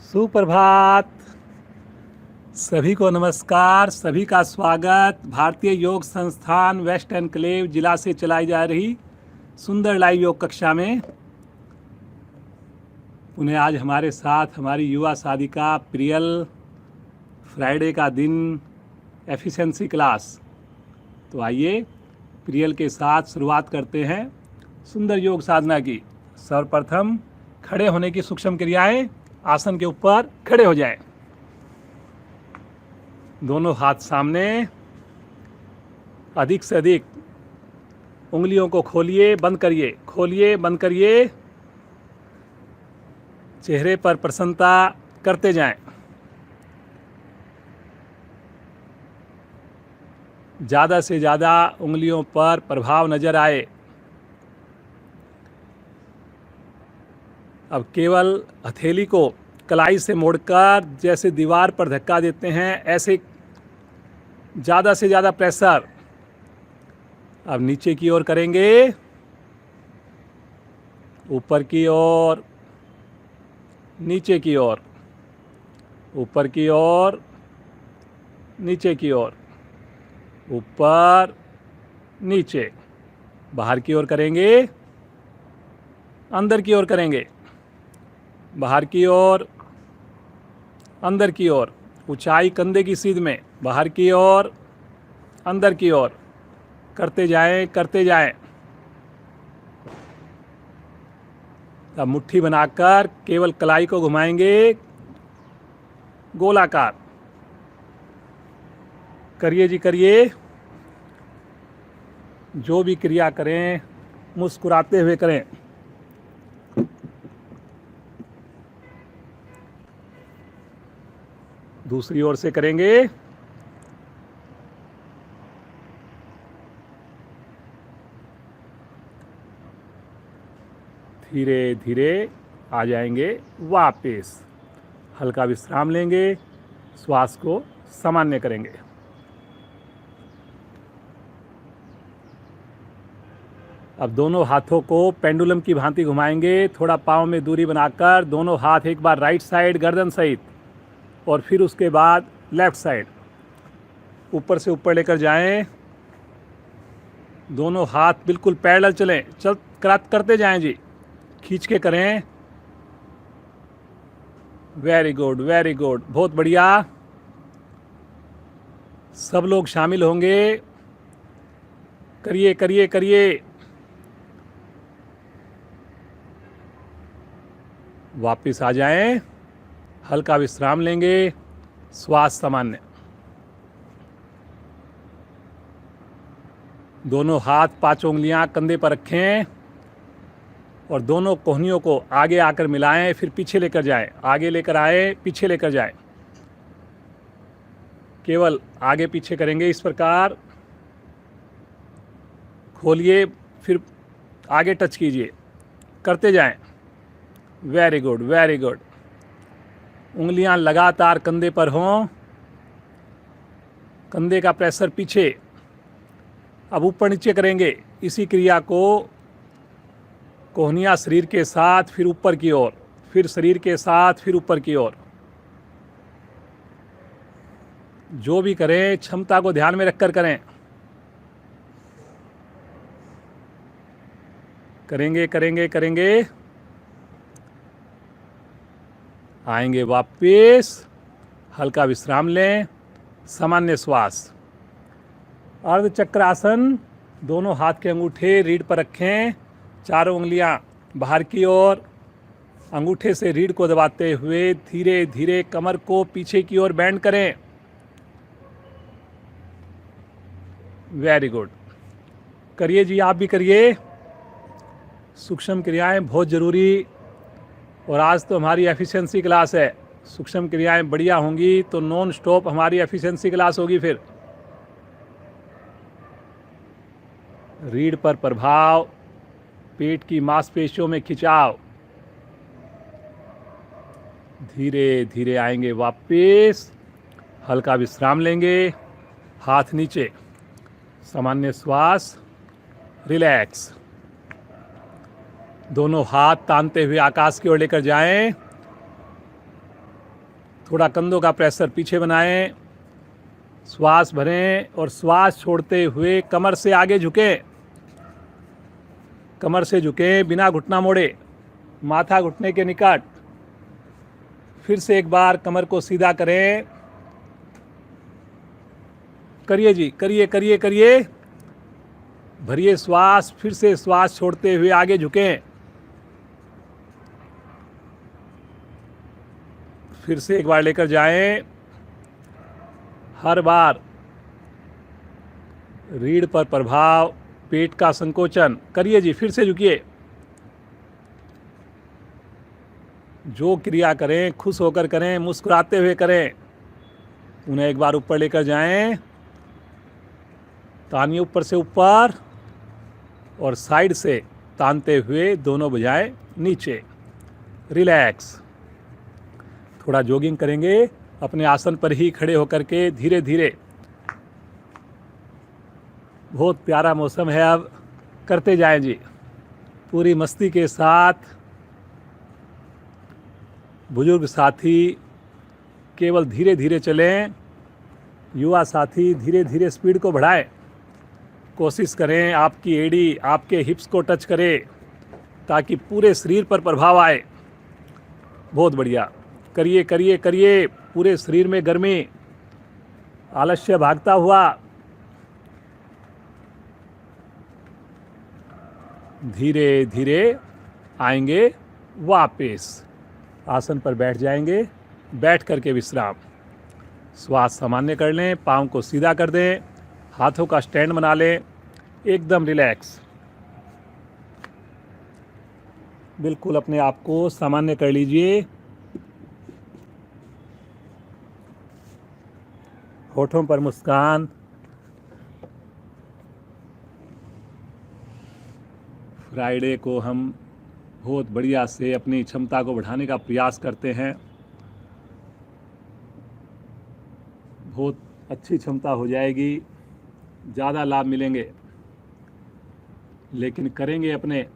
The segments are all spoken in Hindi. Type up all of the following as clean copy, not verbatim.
सुप्रभात। सभी को नमस्कार, सभी का स्वागत भारतीय योग संस्थान वेस्ट एनक्लेव जिला से चलाई जा रही सुंदर लाइव योग कक्षा में। उन्हें आज हमारे साथ हमारी युवा साधिका प्रियल, फ्राइडे का दिन, एफिशिएंसी क्लास। तो आइए प्रियल के साथ शुरुआत करते हैं सुंदर योग साधना की। सर्वप्रथम खड़े होने की सूक्ष्म क्रियाएं। आसन के ऊपर खड़े हो जाएं। दोनों हाथ सामने, अधिक से अधिक उंगलियों को खोलिए, बंद करिए, खोलिए, बंद करिए। चेहरे पर प्रसन्नता करते जाएं। ज़्यादा से ज़्यादा उंगलियों पर प्रभाव नजर आए। अब केवल हथेली को कलाई से मोड़कर जैसे दीवार पर धक्का देते हैं, ऐसे ज़्यादा से ज़्यादा प्रेशर। अब नीचे की ओर करेंगे, ऊपर की ओर, नीचे की ओर, ऊपर की ओर, नीचे की ओर, ऊपर, नीचे। बाहर की ओर करेंगे, अंदर की ओर करेंगे, बाहर की ओर, अंदर की ओर। ऊंचाई कंधे की सीध में, बाहर की ओर, अंदर की ओर। करते जाएं, करते जाएं। अब मुट्ठी बनाकर केवल कलाई को घुमाएंगे, गोलाकार। करिए जी, करिए। जो भी क्रिया करें मुस्कुराते हुए करें। दूसरी ओर से करेंगे। धीरे धीरे आ जाएंगे वापस। हल्का विश्राम लेंगे, श्वास को सामान्य करेंगे। अब दोनों हाथों को पेंडुलम की भांति घुमाएंगे, थोड़ा पाँव में दूरी बनाकर। दोनों हाथ एक बार राइट साइड गर्दन सहित, और फिर उसके बाद लेफ्ट साइड। ऊपर से ऊपर लेकर जाएं। दोनों हाथ बिल्कुल पैरेलल चलें, करते जाएं जी, खींच के करें। वेरी गुड, वेरी गुड, बहुत बढ़िया। सब लोग शामिल होंगे। करिए, करिए, करिए। वापस आ जाएं, हल्का विश्राम लेंगे, श्वास सामान्य। दोनों हाथ, पांचों उंगलियां कंधे पर रखें और दोनों कोहनियों को आगे आकर मिलाएं, फिर पीछे लेकर जाएं। आगे लेकर आए, पीछे लेकर जाएं। केवल आगे पीछे करेंगे इस प्रकार। खोलिए, फिर आगे टच कीजिए, करते जाएं। Very good, very good. उंगलियां लगातार कंधे पर हों, कंधे का प्रेशर पीछे। अब ऊपर नीचे करेंगे इसी क्रिया को। कोहनियां शरीर के साथ, फिर ऊपर की ओर, फिर शरीर के साथ, फिर ऊपर की ओर। जो भी करें क्षमता को ध्यान में रखकर करें। करेंगे, करेंगे, करेंगे। आएंगे वापस, हल्का विश्राम लें, सामान्य श्वास। अर्ध चक्रासन। दोनों हाथ के अंगूठे रीढ़ पर रखें, चारों उंगलियां बाहर की ओर। अंगूठे से रीढ़ को दबाते हुए धीरे धीरे कमर को पीछे की ओर बेंड करें। Very good. करिए जी, आप भी करिए। सूक्ष्म क्रियाएं बहुत ज़रूरी। और आज तो हमारी एफिशिएंसी क्लास है। सूक्ष्म क्रियाएं बढ़िया होंगी तो नॉन स्टॉप हमारी एफिशिएंसी क्लास होगी। फिर रीढ़ पर प्रभाव, पेट की मांसपेशियों में खिंचाव। धीरे धीरे आएंगे वापस, हल्का विश्राम लेंगे, हाथ नीचे, सामान्य श्वास, रिलैक्स। दोनों हाथ तानते हुए आकाश की ओर लेकर जाएं। थोड़ा कंधों का प्रेशर पीछे बनाएं, श्वास भरें और श्वास छोड़ते हुए कमर से आगे झुकें, कमर से झुकें बिना घुटना मोड़े, माथा घुटने के निकट। फिर से एक बार कमर को सीधा करें, करिए जी, करिए करिए करिए, भरिए श्वास, फिर से श्वास छोड़ते हुए आगे झुकें। फिर से एक बार लेकर जाएं। हर बार रीढ़ पर प्रभाव, पेट का संकोचन, करिए जी, फिर से झुकिए। जो क्रिया करें खुश होकर करें, मुस्कुराते हुए करें। उन्हें एक बार ऊपर लेकर जाएं, तानिए ऊपर से ऊपर और साइड से तानते हुए दोनों भुजाएं नीचे। रिलैक्स। थोड़ा जॉगिंग करेंगे अपने आसन पर ही खड़े होकर के, धीरे धीरे। बहुत प्यारा मौसम है, अब करते जाएं जी, पूरी मस्ती के साथ। बुजुर्ग साथी केवल धीरे धीरे चलें, युवा साथी धीरे धीरे स्पीड को बढ़ाएं। कोशिश करें आपकी एड़ी आपके हिप्स को टच करे ताकि पूरे शरीर पर प्रभाव आए। बहुत बढ़िया, करिए करिए करिए, पूरे शरीर में गर्मी, आलस्य भागता हुआ। धीरे धीरे आएंगे वापस, आसन पर बैठ जाएंगे, बैठ करके विश्राम। श्वास सामान्य कर लें, पाँव को सीधा कर दें, हाथों का स्टैंड बना लें, एकदम रिलैक्स। बिल्कुल अपने आप को सामान्य कर लीजिए। होठों पर मुस्कान। फ्राइडे को हम बहुत बढ़िया से अपनी क्षमता को बढ़ाने का प्रयास करते हैं। बहुत अच्छी क्षमता हो जाएगी, ज़्यादा लाभ मिलेंगे, लेकिन करेंगे अपने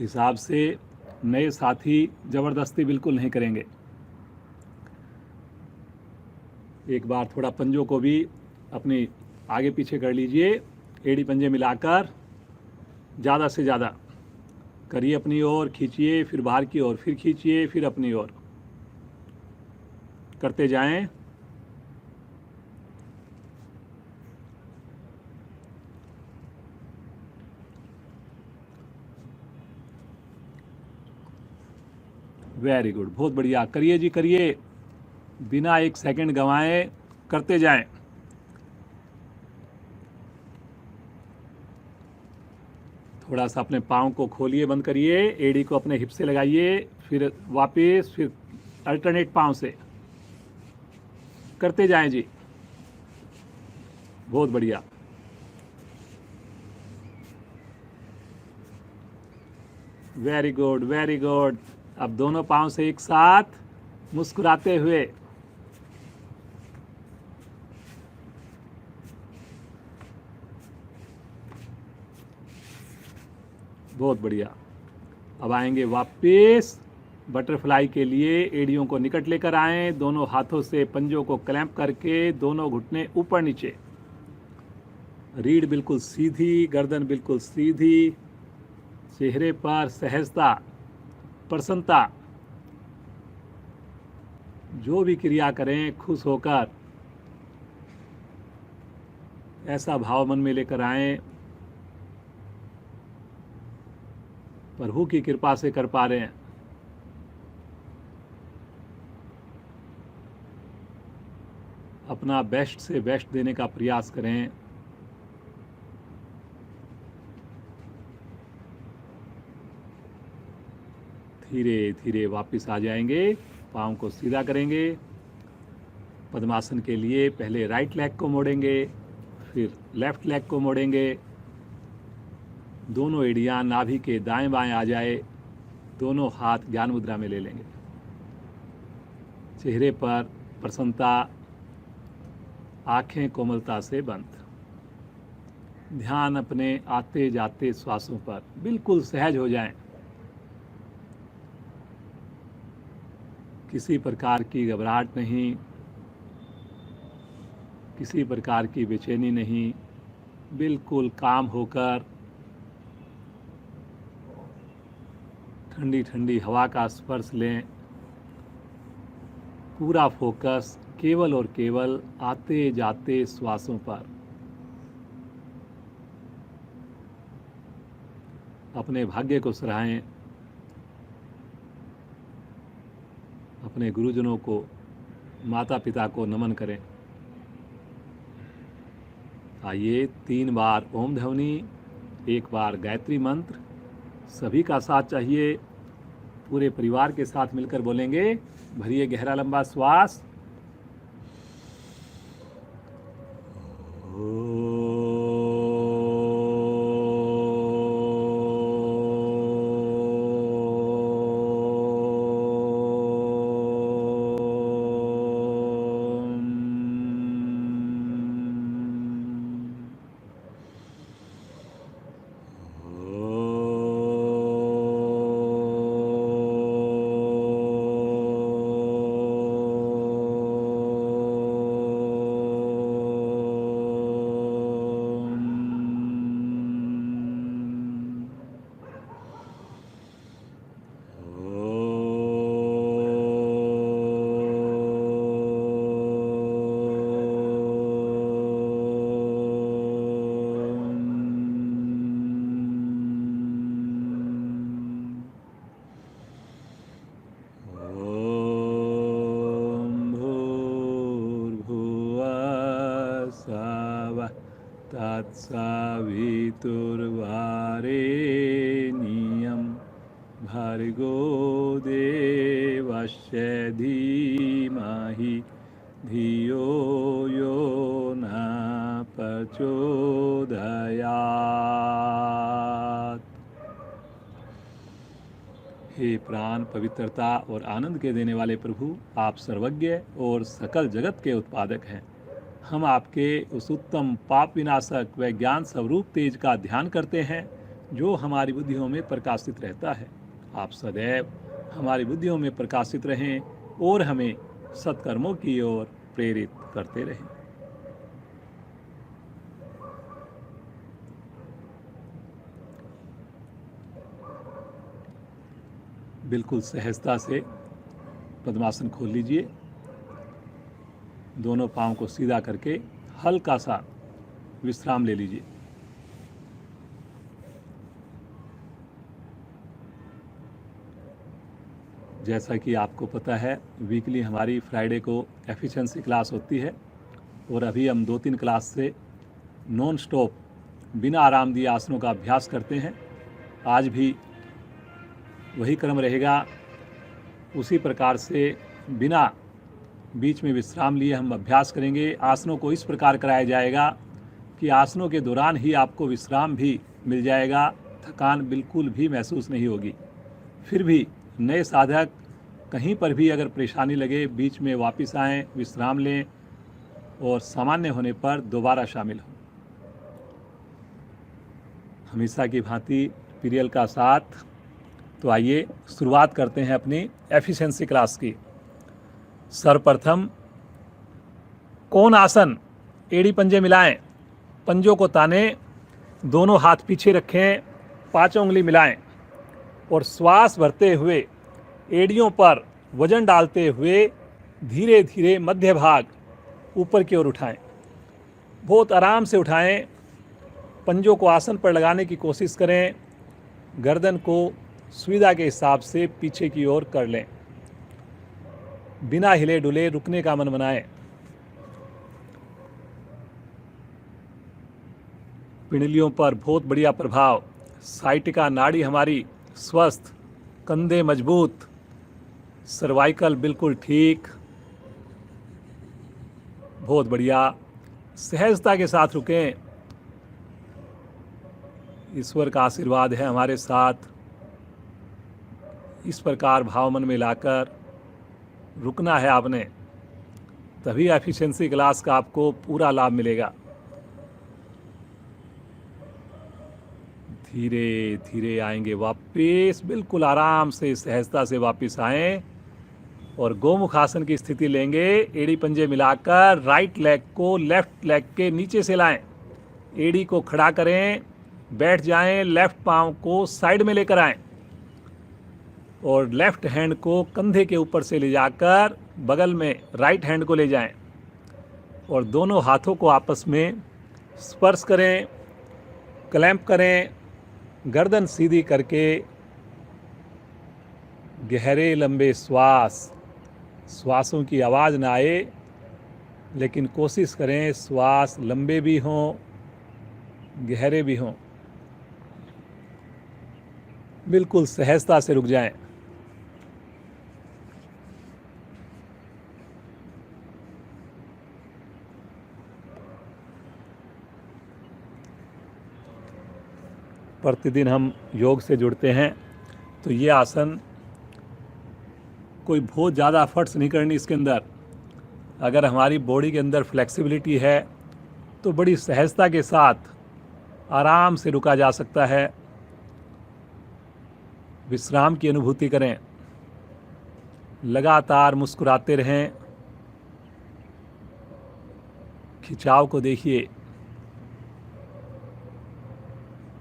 हिसाब से। नए साथी ज़बरदस्ती बिल्कुल नहीं करेंगे। एक बार थोड़ा पंजों को भी अपनी आगे पीछे कर लीजिए, एड़ी पंजे मिलाकर ज़्यादा से ज़्यादा करिए। अपनी ओर खींचिए, फिर बाहर की ओर, फिर खींचिए, फिर अपनी ओर, करते जाएं। वेरी गुड, बहुत बढ़िया, करिए जी करिए, बिना एक सेकंड गंवाए करते जाएं। थोड़ा सा अपने पाँव को खोलिए, बंद करिए, एड़ी को अपने हिप से लगाइए, फिर वापस, फिर अल्टरनेट पाँव से करते जाएं जी। बहुत बढ़िया, वेरी गुड वेरी गुड। अब दोनों पाँव से एक साथ मुस्कुराते हुए। बहुत बढ़िया। अब आएंगे वापस बटरफ्लाई के लिए। एड़ियों को निकट लेकर आएं, दोनों हाथों से पंजों को क्लैंप करके, दोनों घुटने ऊपर नीचे, रीढ़ बिल्कुल सीधी, गर्दन बिल्कुल सीधी, चेहरे पर सहजता, प्रसन्नता। जो भी क्रिया करें खुश होकर, ऐसा भाव मन में लेकर आएं। प्रभु की कृपा से कर पा रहे हैं। अपना बेस्ट से बेस्ट देने का प्रयास करें। धीरे धीरे वापस आ जाएंगे, पाँव को सीधा करेंगे। पद्मासन के लिए पहले राइट लेग को मोड़ेंगे, फिर लेफ्ट लेग को मोड़ेंगे। दोनों एड़ियाँ नाभि के दाएं बाएं आ जाए, दोनों हाथ ज्ञान मुद्रा में ले लेंगे। चेहरे पर प्रसन्नता, आंखें कोमलता से बंद। ध्यान अपने आते जाते श्वासों पर, बिल्कुल सहज हो जाएं। किसी प्रकार की घबराहट नहीं, किसी प्रकार की बेचैनी नहीं, बिल्कुल काम होकर ठंडी ठंडी हवा का स्पर्श लें। पूरा फोकस केवल और केवल आते जाते श्वासों पर। अपने भाग्य को सराहें, अपने गुरुजनों को, माता पिता को नमन करें। आइए 3 बार ओम ध्वनि, 1 बार गायत्री मंत्र, सभी का साथ चाहिए। पूरे परिवार के साथ मिलकर बोलेंगे। भरिए गहरा लंबा श्वास। तत्सवितुर्वरेण्यं भर्गो देवस्य धीमहि धियो यो न प्रचोदयात्। हे प्राण पवित्रता और आनंद के देने वाले प्रभु, आप सर्वज्ञ और सकल जगत के उत्पादक हैं। हम आपके उस उत्तम पाप विनाशक व ज्ञान स्वरूप तेज का ध्यान करते हैं जो हमारी बुद्धियों में प्रकाशित रहता है। आप सदैव हमारी बुद्धियों में प्रकाशित रहें और हमें सत्कर्मों की ओर प्रेरित करते रहें। बिल्कुल सहजता से पद्मासन खोल लीजिए। दोनों पाँव को सीधा करके हल्का सा विश्राम ले लीजिए। जैसा कि आपको पता है, वीकली हमारी फ्राइडे को एफिशिएंसी क्लास होती है और अभी हम 2-3 क्लास से नॉन स्टॉप बिना आराम दिए आसनों का अभ्यास करते हैं। आज भी वही क्रम रहेगा। उसी प्रकार से बिना बीच में विश्राम लिए हम अभ्यास करेंगे। आसनों को इस प्रकार कराया जाएगा कि आसनों के दौरान ही आपको विश्राम भी मिल जाएगा, थकान बिल्कुल भी महसूस नहीं होगी। फिर भी नए साधक कहीं पर भी अगर परेशानी लगे, बीच में वापस आएं, विश्राम लें और सामान्य होने पर दोबारा शामिल हों। हमेशा की भांति पीरियल का साथ। तो आइए शुरुआत करते हैं अपनी एफिशिएंसी क्लास की। सर्वप्रथम कोण आसन, एड़ी पंजे मिलाएं, पंजों को ताने, दोनों हाथ पीछे रखें, 5 उंगली मिलाएं और श्वास भरते हुए एड़ियों पर वजन डालते हुए धीरे धीरे मध्य भाग ऊपर की ओर उठाएं। बहुत आराम से उठाएं। पंजों को आसन पर लगाने की कोशिश करें। गर्दन को सुविधा के हिसाब से पीछे की ओर कर लें। बिना हिले डुले रुकने का मन बनाएं। पिंडलियों पर बहुत बढ़िया प्रभाव। साइटिका नाड़ी हमारी स्वस्थ, कंधे मजबूत, सर्वाइकल बिल्कुल ठीक। बहुत बढ़िया। सहजता के साथ रुकें। ईश्वर का आशीर्वाद है हमारे साथ। इस प्रकार भाव मन में लाकर रुकना है आपने, तभी एफिशिएंसी क्लास का आपको पूरा लाभ मिलेगा। धीरे धीरे आएंगे वापस, बिल्कुल आराम से सहजता से वापस आएं और गोमुख आसन की स्थिति लेंगे। एड़ी पंजे मिलाकर राइट लेग को लेफ्ट लेग के नीचे से लाएं, एड़ी को खड़ा करें, बैठ जाएं, लेफ्ट पांव को साइड में लेकर आएं और लेफ्ट हैंड को कंधे के ऊपर से ले जाकर बगल में राइट हैंड को ले जाएं और दोनों हाथों को आपस में स्पर्श करें, क्लैंप करें, गर्दन सीधी करके गहरे लंबे श्वासों की आवाज़ ना आए, लेकिन कोशिश करें श्वास लंबे भी हों, गहरे भी हों। बिल्कुल सहजता से रुक जाएं। प्रतिदिन हम योग से जुड़ते हैं तो ये आसन कोई बहुत ज़्यादा एफर्ट्स नहीं करनी इसके अंदर। अगर हमारी बॉडी के अंदर फ्लेक्सिबिलिटी है तो बड़ी सहजता के साथ आराम से रुका जा सकता है। विश्राम की अनुभूति करें, लगातार मुस्कुराते रहें, खिंचाव को देखिए,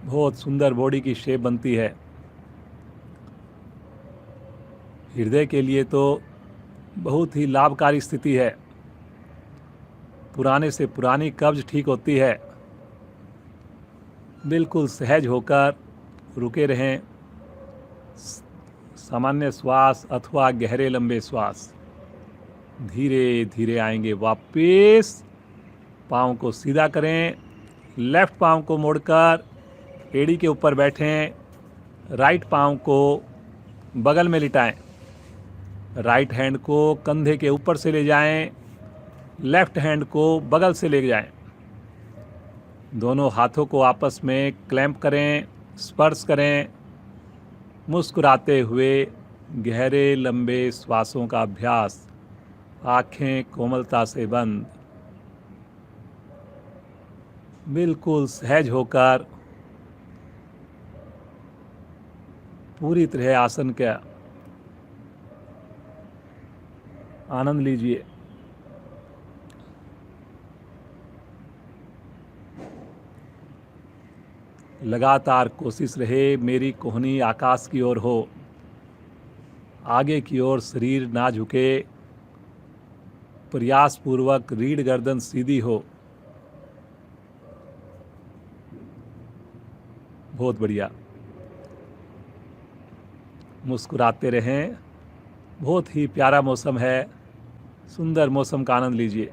बहुत सुंदर बॉडी की शेप बनती है। हृदय के लिए तो बहुत ही लाभकारी स्थिति है। पुराने से पुरानी कब्ज ठीक होती है। बिल्कुल सहज होकर रुके रहें। सामान्य श्वास अथवा गहरे लंबे श्वास धीरे धीरे आएंगे वापस। पाँव को सीधा करें, लेफ्ट पाँव को मोड़कर एड़ी के ऊपर बैठें, राइट पाँव को बगल में लिटाएं, राइट हैंड को कंधे के ऊपर से ले जाएं, लेफ्ट हैंड को बगल से ले जाएं। दोनों हाथों को आपस में क्लैंप करें, स्पर्श करें, मुस्कुराते हुए गहरे लंबे श्वासों का अभ्यास। आँखें कोमलता से बंद, बिल्कुल सहज होकर पूरी तरह आसन का आनंद लीजिए। लगातार कोशिश रहे मेरी कोहनी आकाश की ओर हो, आगे की ओर शरीर ना झुके, प्रयासपूर्वक रीढ़ गर्दन सीधी हो। बहुत बढ़िया। मुस्कुराते रहें। बहुत ही प्यारा मौसम है, सुंदर मौसम का आनंद लीजिए।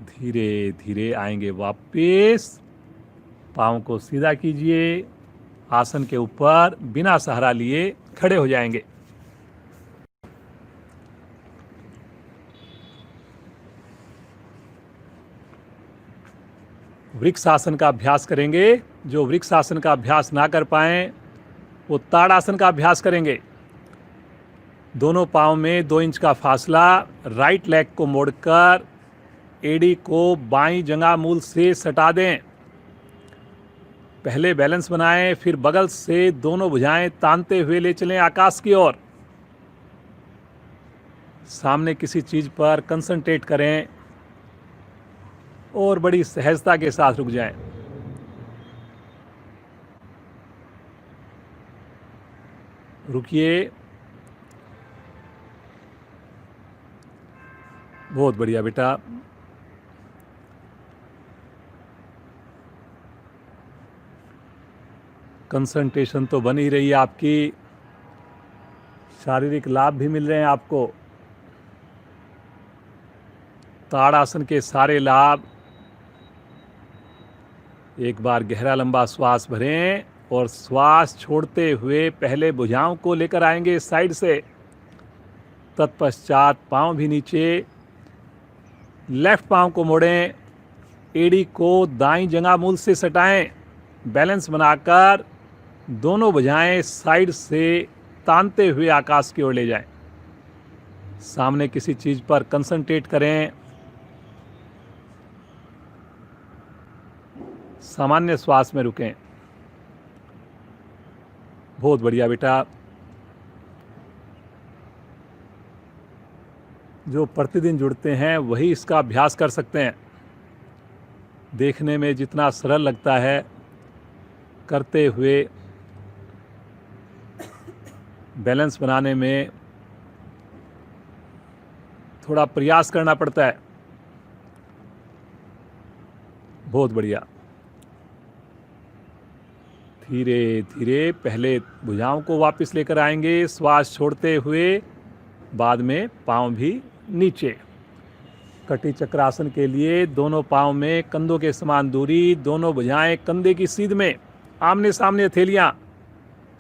धीरे धीरे आएंगे वापस। पाँव को सीधा कीजिए, आसन के ऊपर बिना सहारा लिए खड़े हो जाएंगे। वृक्ष आसन का अभ्यास करेंगे। जो वृक्ष आसन का अभ्यास ना कर पाएं वो ताड़ासन का अभ्यास करेंगे। दोनों पाँव में 2 इंच का फासला, राइट लेग को मोड़कर एड़ी को बाईं जंघा मूल से सटा दें। पहले बैलेंस बनाएं, फिर बगल से दोनों भुजाएं तानते हुए ले चलें आकाश की ओर। सामने किसी चीज पर कंसंट्रेट करें और बड़ी सहजता के साथ रुक जाएं। रुकिए। बहुत बढ़िया बेटा। कंसंट्रेशन तो बनी रही है आपकी, शारीरिक लाभ भी मिल रहे हैं आपको। ताड़ासन के सारे लाभ। एक बार गहरा लंबा श्वास भरें और श्वास छोड़ते हुए पहले भुजाओं को लेकर आएंगे साइड से, तत्पश्चात पांव भी नीचे। लेफ्ट पांव को मोड़ें, एड़ी को दाईं जंघा मूल से सटाएं। बैलेंस बनाकर दोनों भुजाएं साइड से तानते हुए आकाश की ओर ले जाएं। सामने किसी चीज पर कंसंट्रेट करें। सामान्य श्वास में रुकें। बहुत बढ़िया बेटा। जो प्रतिदिन जुड़ते हैं वही इसका अभ्यास कर सकते हैं। देखने में जितना सरल लगता है, करते हुए बैलेंस बनाने में थोड़ा प्रयास करना पड़ता है। बहुत बढ़िया। धीरे धीरे पहले भुजाओं को वापस लेकर आएंगे, श्वास छोड़ते हुए, बाद में पांव भी नीचे। कटी चक्रासन के लिए दोनों पांव में कंधों के समान दूरी, दोनों भुजाएं कंधे की सीध में, आमने सामने हथेलियां।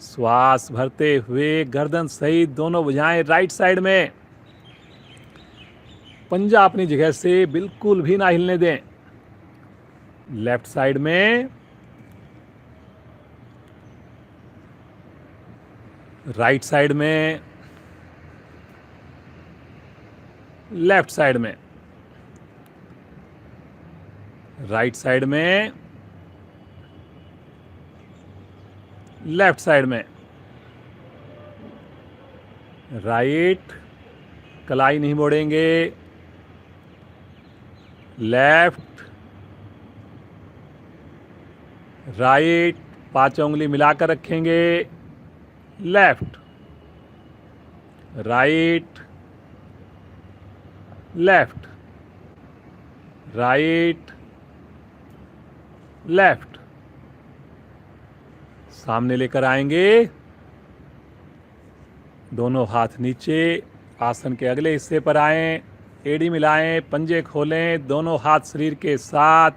श्वास भरते हुए गर्दन सहित दोनों भुजाएं राइट साइड में। पंजा अपनी जगह से बिल्कुल भी ना हिलने दें। लेफ्ट साइड में, राइट साइड में, लेफ्ट साइड में, राइट साइड में, लेफ्ट साइड में, राइट, कलाई नहीं मोड़ेंगे, लेफ्ट, राइट, 5 उंगली मिलाकर रखेंगे, left, right, left, right, left. सामने लेकर आएंगे, दोनों हाथ नीचे, आसन के अगले हिस्से पर आएं, एड़ी मिलाएं, पंजे खोलें, दोनों हाथ शरीर के साथ।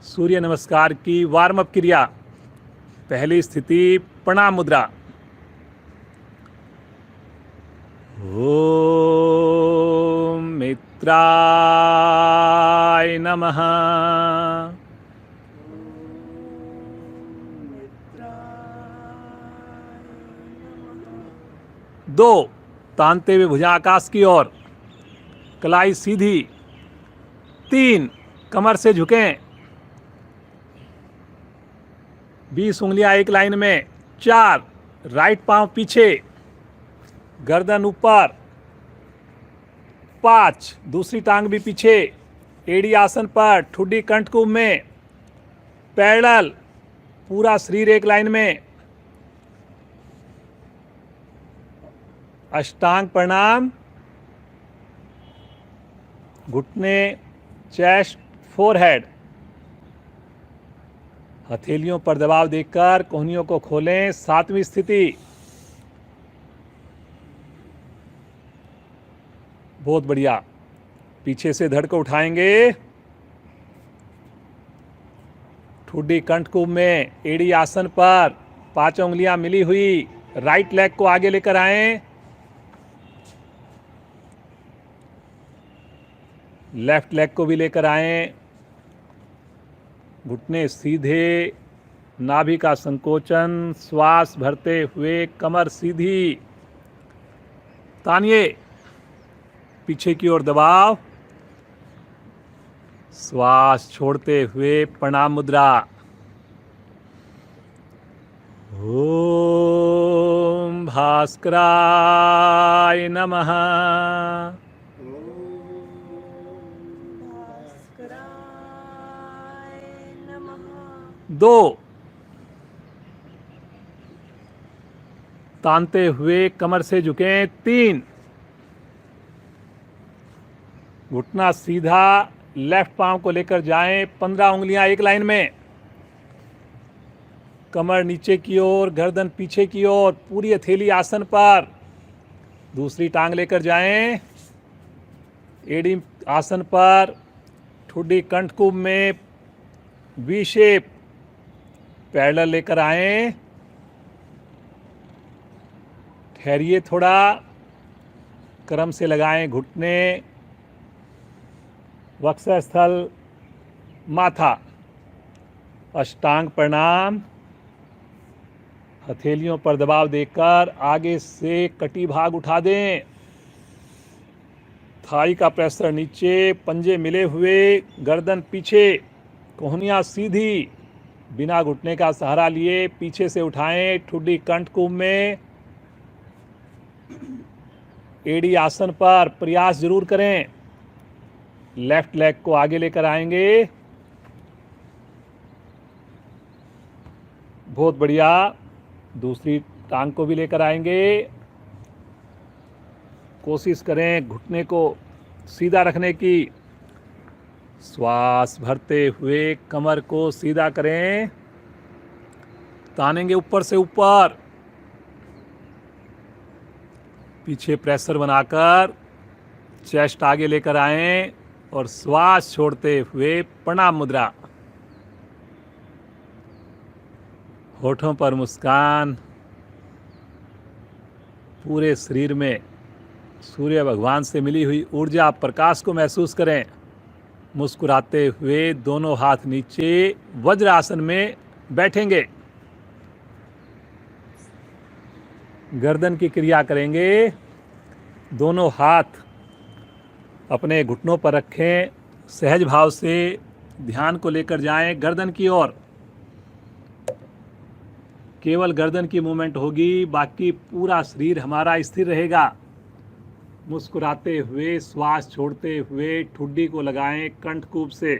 सूर्य नमस्कार की वार्म अप क्रिया। पहली स्थिति प्रणाम मुद्रा। ओम मित्राय नमः। 2 तानते हुए भुजा आकाश की ओर, कलाई सीधी। 3 कमर से झुकें, 20 उंगलियां एक लाइन में। 4 राइट पांव पीछे, गर्दन ऊपर। 5 दूसरी टांग भी पीछे, एड़ी आसन पर, ठुड्डी कंठकुंभ में, पैरेलल, पूरा शरीर एक लाइन में। अष्टांग प्रणाम, घुटने, चेस्ट, फोरहेड। हथेलियों पर दबाव देकर कोहनियों को खोलें। 7वीं स्थिति। बहुत बढ़िया। पीछे से धड़ को उठाएंगे, ठुड्डी कंठकुंभ में, एड़ी आसन पर, 5 उंगलियां मिली हुई। राइट लेग को आगे लेकर आएं, लेफ्ट लेग को भी लेकर आएं। घुटने सीधे, नाभि का संकोचन, श्वास भरते हुए कमर सीधी। तानिए, पीछे की ओर दबाव। श्वास छोड़ते हुए प्रणाम मुद्रा। ओम भास्कराय नमः। 2 तानते हुए कमर से झुकें। 3 घुटना सीधा, लेफ्ट पांव को लेकर जाएं। 15 उंगलियां एक लाइन में, कमर नीचे की ओर, गर्दन पीछे की ओर, पूरी हथेली आसन पर। दूसरी टांग लेकर जाएं, एड़ी आसन पर, ठुड्डी कंठकुंभ में, वी शेप, पैरेलल लेकर आएं। ठहरिए थोड़ा, क्रम से लगाएं घुटने, वक्षस्थल, माथा। अष्टांग प्रणाम, हथेलियों पर दबाव देकर आगे से कटी भाग उठा दें। थाई का प्रेशर नीचे, पंजे मिले हुए, गर्दन पीछे, कोहनियां सीधी। बिना घुटने का सहारा लिए पीछे से उठाएं, ठुड्डी कंठकूप में। एड़ी आसन पर प्रयास जरूर करें। लेफ्ट लेग को आगे लेकर आएंगे। बहुत बढ़िया। दूसरी टांग को भी लेकर आएंगे। कोशिश करें घुटने को सीधा रखने की। श्वास भरते हुए कमर को सीधा करें। तानेंगे ऊपर से ऊपर। पीछे प्रेशर बनाकर चेस्ट आगे लेकर आएं और श्वास छोड़ते हुए प्रणाम मुद्रा। होठों पर मुस्कान। पूरे शरीर में सूर्य भगवान से मिली हुई ऊर्जा प्रकाश को महसूस करें। मुस्कुराते हुए दोनों हाथ नीचे वज्र आसन में बैठेंगे। गर्दन की क्रिया करेंगे। दोनों हाथ अपने घुटनों पर रखें। सहज भाव से ध्यान को लेकर जाएं गर्दन की ओर। केवल गर्दन की मूवमेंट होगी, बाकी पूरा शरीर हमारा स्थिर रहेगा। मुस्कुराते हुए श्वास छोड़ते हुए ठुड्डी को लगाएं कंठकूप से।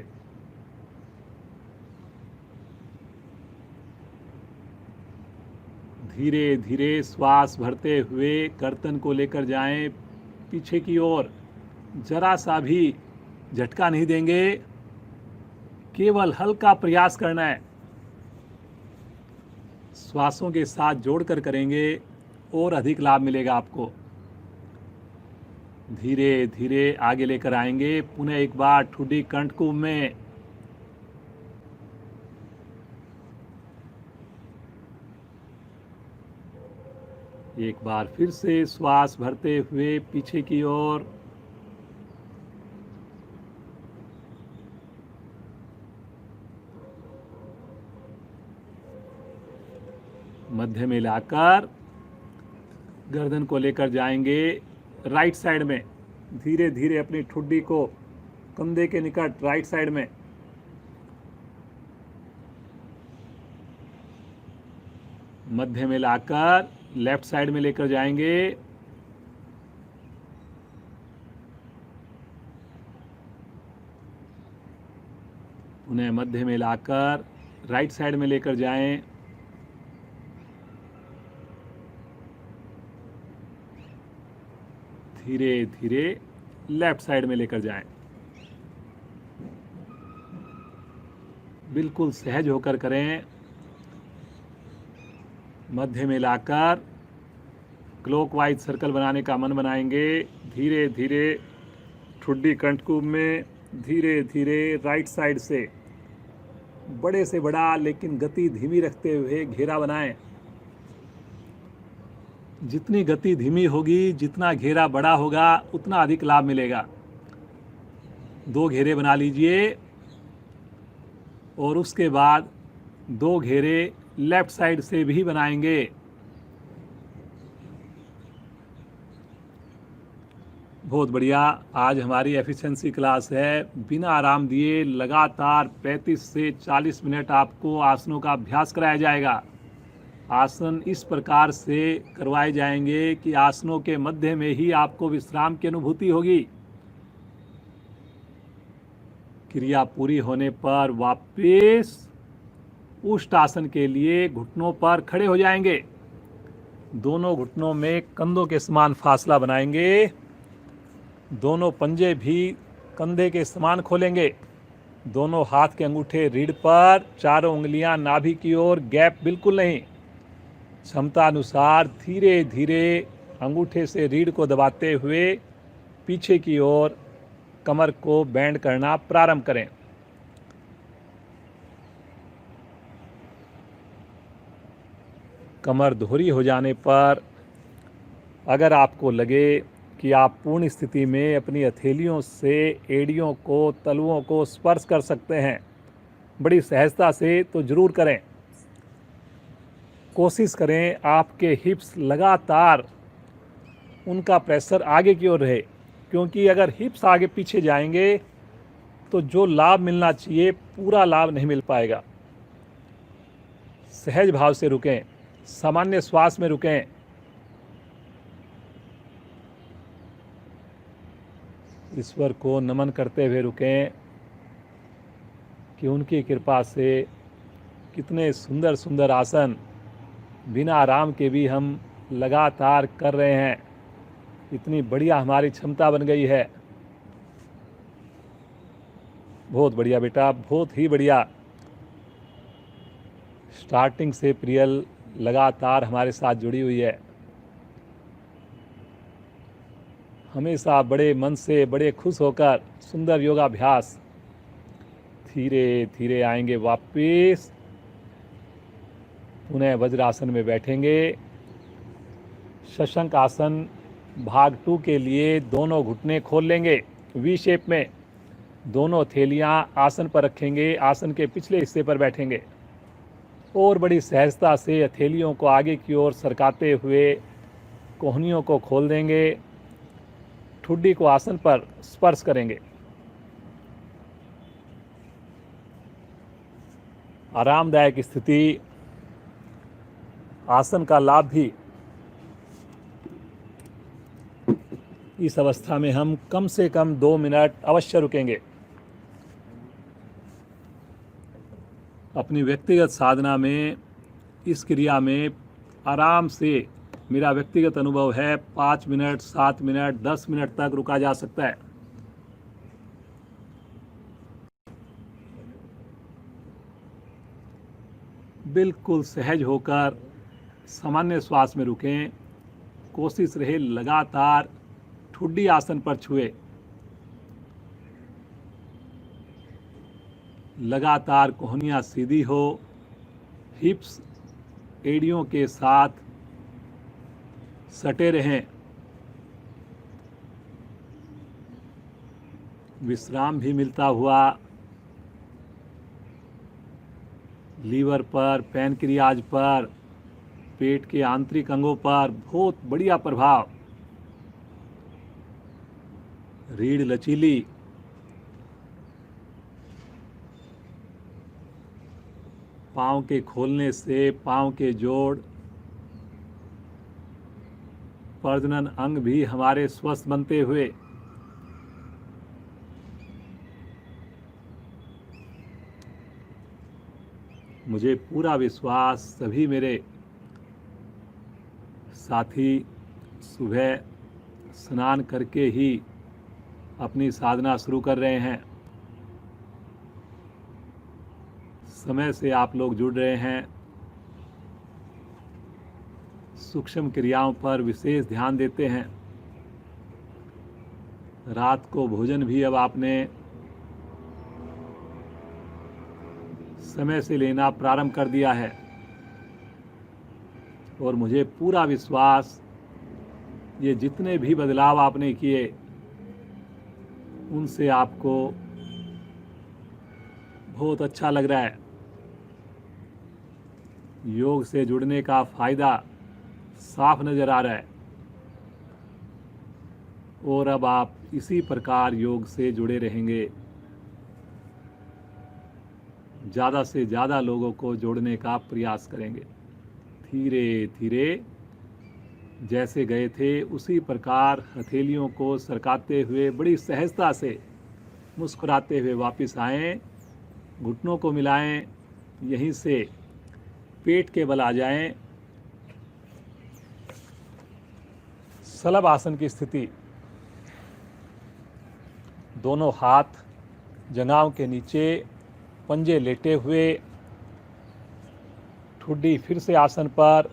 धीरे धीरे श्वास भरते हुए गर्दन को लेकर जाएं पीछे की ओर। जरा सा भी झटका नहीं देंगे, केवल हल्का प्रयास करना है। श्वासों के साथ जोड़कर करेंगे और अधिक लाभ मिलेगा आपको। धीरे धीरे आगे लेकर आएंगे। पुनः एक बार ठुड्डी कंठकूप में। एक बार फिर से श्वास भरते हुए पीछे की ओर। मध्य में लाकर गर्दन को लेकर जाएंगे राइट साइड में। धीरे धीरे अपनी ठुड्डी को कंधे के निकट राइट साइड में। मध्य में लाकर लेफ्ट साइड में लेकर जाएंगे। उन्हें मध्य में लाकर राइट साइड में लेकर जाएं। धीरे धीरे लेफ्ट साइड में लेकर जाएं। बिल्कुल सहज होकर करें। मध्य में लाकर क्लॉकवाइज सर्कल बनाने का मन बनाएंगे। धीरे धीरे ठुड्डी कंठकूप में। धीरे धीरे राइट साइड से बड़े से बड़ा लेकिन गति धीमी रखते हुए घेरा बनाएं। जितनी गति धीमी होगी, जितना घेरा बड़ा होगा, उतना अधिक लाभ मिलेगा। 2 घेरे बना लीजिए और उसके बाद 2 घेरे लेफ्ट साइड से भी बनाएंगे। बहुत बढ़िया। आज हमारी एफिशिएंसी क्लास है। बिना आराम दिए लगातार 35 से 40 मिनट आपको आसनों का अभ्यास कराया जाएगा। आसन इस प्रकार से करवाए जाएंगे कि आसनों के मध्य में ही आपको विश्राम की अनुभूति होगी। क्रिया पूरी होने पर वापस उष्ट आसन के लिए घुटनों पर खड़े हो जाएंगे। दोनों घुटनों में कंधों के समान फासला बनाएंगे। दोनों पंजे भी कंधे के समान खोलेंगे। दोनों हाथ के अंगूठे रीढ़ पर, चारों उंगलियां नाभि की ओर, गैप बिल्कुल नहीं। क्षमता अनुसार धीरे धीरे अंगूठे से रीढ़ को दबाते हुए पीछे की ओर कमर को बेंड करना प्रारंभ करें। कमर दोहरी हो जाने पर अगर आपको लगे कि आप पूर्ण स्थिति में अपनी हथेलियों से एड़ियों को, तलुओं को स्पर्श कर सकते हैं बड़ी सहजता से, तो ज़रूर करें। कोशिश करें आपके हिप्स लगातार उनका प्रेशर आगे की ओर रहे, क्योंकि अगर हिप्स आगे पीछे जाएंगे तो जो लाभ मिलना चाहिए पूरा लाभ नहीं मिल पाएगा। सहज भाव से रुकें, सामान्य श्वास में रुकें। ईश्वर को नमन करते हुए रुकें कि उनकी कृपा से कितने सुंदर सुंदर आसन बिना आराम के भी हम लगातार कर रहे हैं। इतनी बढ़िया हमारी क्षमता बन गई है। बहुत बढ़िया बेटा, बहुत ही बढ़िया। स्टार्टिंग से प्रियल लगातार हमारे साथ जुड़ी हुई है। हमेशा बड़े मन से, बड़े खुश होकर सुंदर योगाभ्यास। धीरे धीरे आएंगे वापिस, पुनः वज्रासन में बैठेंगे। शशंक आसन भाग 2 के लिए दोनों घुटने खोल लेंगे वी शेप में। दोनों थैलियां आसन पर रखेंगे, आसन के पिछले हिस्से पर बैठेंगे और बड़ी सहजता से हथेलियों को आगे की ओर सरकाते हुए कोहनियों को खोल देंगे। ठुड्डी को आसन पर स्पर्श करेंगे। आरामदायक स्थिति, आसन का लाभ भी। इस अवस्था में हम कम से कम 2 मिनट अवश्य रुकेंगे। अपनी व्यक्तिगत साधना में इस क्रिया में आराम से, मेरा व्यक्तिगत अनुभव है, 5 मिनट, 7 मिनट, 10 मिनट तक रुका जा सकता है। बिल्कुल सहज होकर सामान्य श्वास में रुकें। कोशिश रहे लगातार ठुड्डी आसन पर छुए। लगातार कोहनियाँ सीधी हो, हिप्स एड़ियों के साथ सटे रहें। विश्राम भी मिलता हुआ लीवर पर, पैनक्रियाज पर, पेट के आंतरिक अंगों पर बहुत बढ़िया प्रभाव। रीढ़ लचीली, पाँव के खोलने से पाँव के जोड़, प्रजनन अंग भी हमारे स्वस्थ बनते हुए। मुझे पूरा विश्वास सभी मेरे साथी सुबह स्नान करके ही अपनी साधना शुरू कर रहे हैं। समय से आप लोग जुड़ रहे हैं। सूक्ष्म क्रियाओं पर विशेष ध्यान देते हैं। रात को भोजन भी अब आपने समय से लेना प्रारंभ कर दिया है और मुझे पूरा विश्वास, ये जितने भी बदलाव आपने किए उनसे आपको बहुत अच्छा लग रहा है। योग से जुड़ने का फ़ायदा साफ नज़र आ रहा है और अब आप इसी प्रकार योग से जुड़े रहेंगे। ज़्यादा से ज़्यादा लोगों को जोड़ने का प्रयास करेंगे। धीरे धीरे जैसे गए थे उसी प्रकार हथेलियों को सरकाते हुए बड़ी सहजता से मुस्कुराते हुए वापस आएं। घुटनों को मिलाएं, यहीं से पेट के बल आ जाएं। सलभ आसन की स्थिति, दोनों हाथ जंघाओं के नीचे, पंजे लेटे हुए, ठुड्डी फिर से आसन पर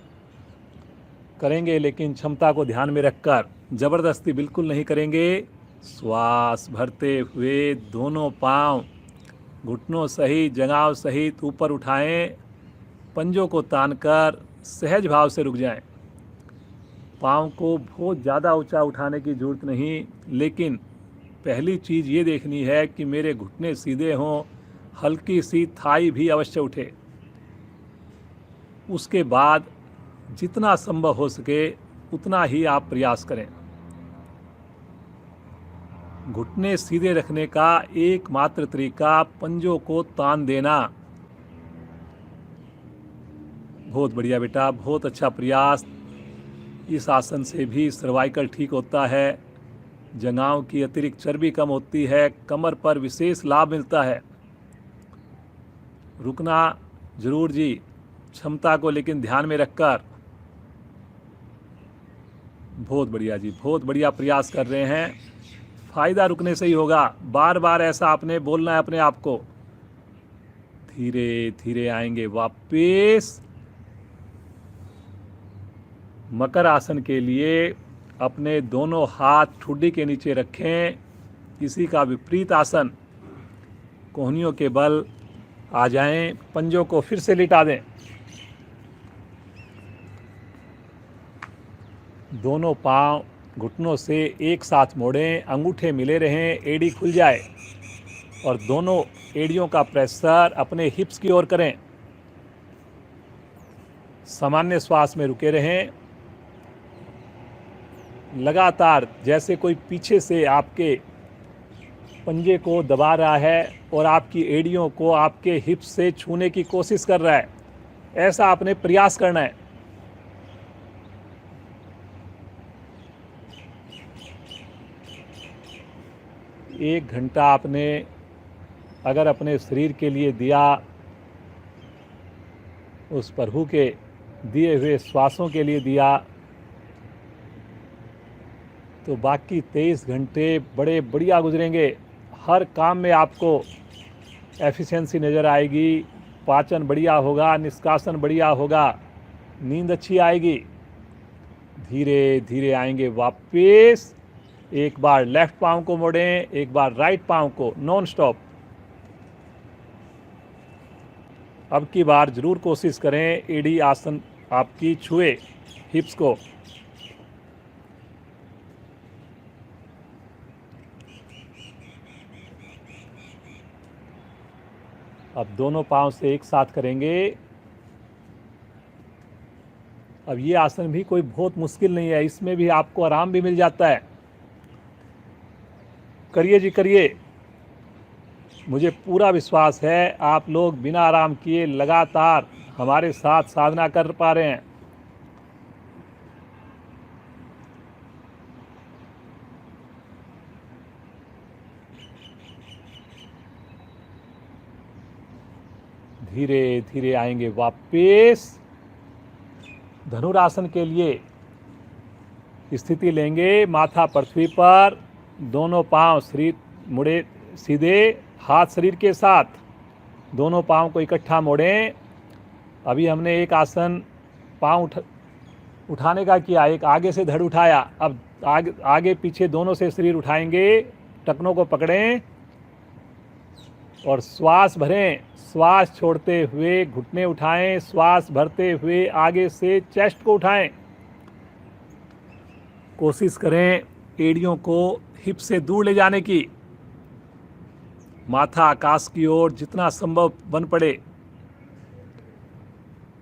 करेंगे, लेकिन क्षमता को ध्यान में रखकर, जबरदस्ती बिल्कुल नहीं करेंगे। श्वास भरते हुए दोनों पांव घुटनों सहित, जंघाओं सहित ऊपर उठाएं। पंजों को तानकर सहज भाव से रुक जाएं। पाँव को बहुत ज़्यादा ऊंचा उठाने की ज़रूरत नहीं, लेकिन पहली चीज़ ये देखनी है कि मेरे घुटने सीधे हों, हल्की सी थाई भी अवश्य उठे। उसके बाद जितना संभव हो सके उतना ही आप प्रयास करें। घुटने सीधे रखने का एकमात्र तरीका पंजों को तान देना। बहुत बढ़िया बेटा, बहुत अच्छा प्रयास। इस आसन से भी सर्वाइकल ठीक होता है, जंघाओं की अतिरिक्त चर्बी कम होती है, कमर पर विशेष लाभ मिलता है। रुकना जरूर जी, क्षमता को लेकिन ध्यान में रखकर। बहुत बढ़िया जी, बहुत बढ़िया प्रयास कर रहे हैं। फायदा रुकने से ही होगा, बार बार ऐसा आपने बोलना है अपने आप को। धीरे धीरे आएंगे वापस। मकर आसन के लिए अपने दोनों हाथ ठुड्डी के नीचे रखें। इसी का विपरीत आसन, कोहनियों के बल आ जाएं, पंजों को फिर से लिटा दें। दोनों पांव घुटनों से एक साथ मोड़ें, अंगूठे मिले रहें, एड़ी खुल जाए और दोनों एड़ियों का प्रेशर अपने हिप्स की ओर करें। सामान्य श्वास में रुके रहें। लगातार जैसे कोई पीछे से आपके पंजे को दबा रहा है और आपकी एड़ियों को आपके हिप्स से छूने की कोशिश कर रहा है, ऐसा आपने प्रयास करना है। एक घंटा आपने अगर अपने शरीर के लिए दिया, उस प्रभु के दिए हुए श्वासों के लिए दिया, तो बाकी 23 घंटे बड़े बढ़िया गुजरेंगे। हर काम में आपको एफिशिएंसी नज़र आएगी, पाचन बढ़िया होगा, निष्कासन बढ़िया होगा, नींद अच्छी आएगी। धीरे धीरे आएंगे वापस। एक बार लेफ्ट पाँव को मोड़ें, एक बार राइट पाँव को, नॉन स्टॉप। अब की बार जरूर कोशिश करें एड़ी आसन आपकी छुए हिप्स को। अब दोनों पांव से एक साथ करेंगे। अब ये आसन भी कोई बहुत मुश्किल नहीं है, इसमें भी आपको आराम भी मिल जाता है। करिए जी करिए, मुझे पूरा विश्वास है आप लोग बिना आराम किए लगातार हमारे साथ साधना कर पा रहे हैं। धीरे धीरे आएंगे वापस। धनुरासन के लिए स्थिति लेंगे, माथा पृथ्वी पर, दोनों पांव शरीर मुड़े सीधे, हाथ शरीर के साथ, दोनों पांव को इकट्ठा मोड़ें। अभी हमने एक आसन पांव उठाने का किया, एक आगे से धड़ उठाया, अब आगे पीछे दोनों से शरीर उठाएंगे, टखनों को पकड़ें और श्वास भरें। श्वास छोड़ते हुए घुटने उठाएं, श्वास भरते हुए आगे से चेस्ट को उठाएं। कोशिश करें एड़ियों को हिप से दूर ले जाने की। माथा आकाश की ओर जितना संभव बन पड़े।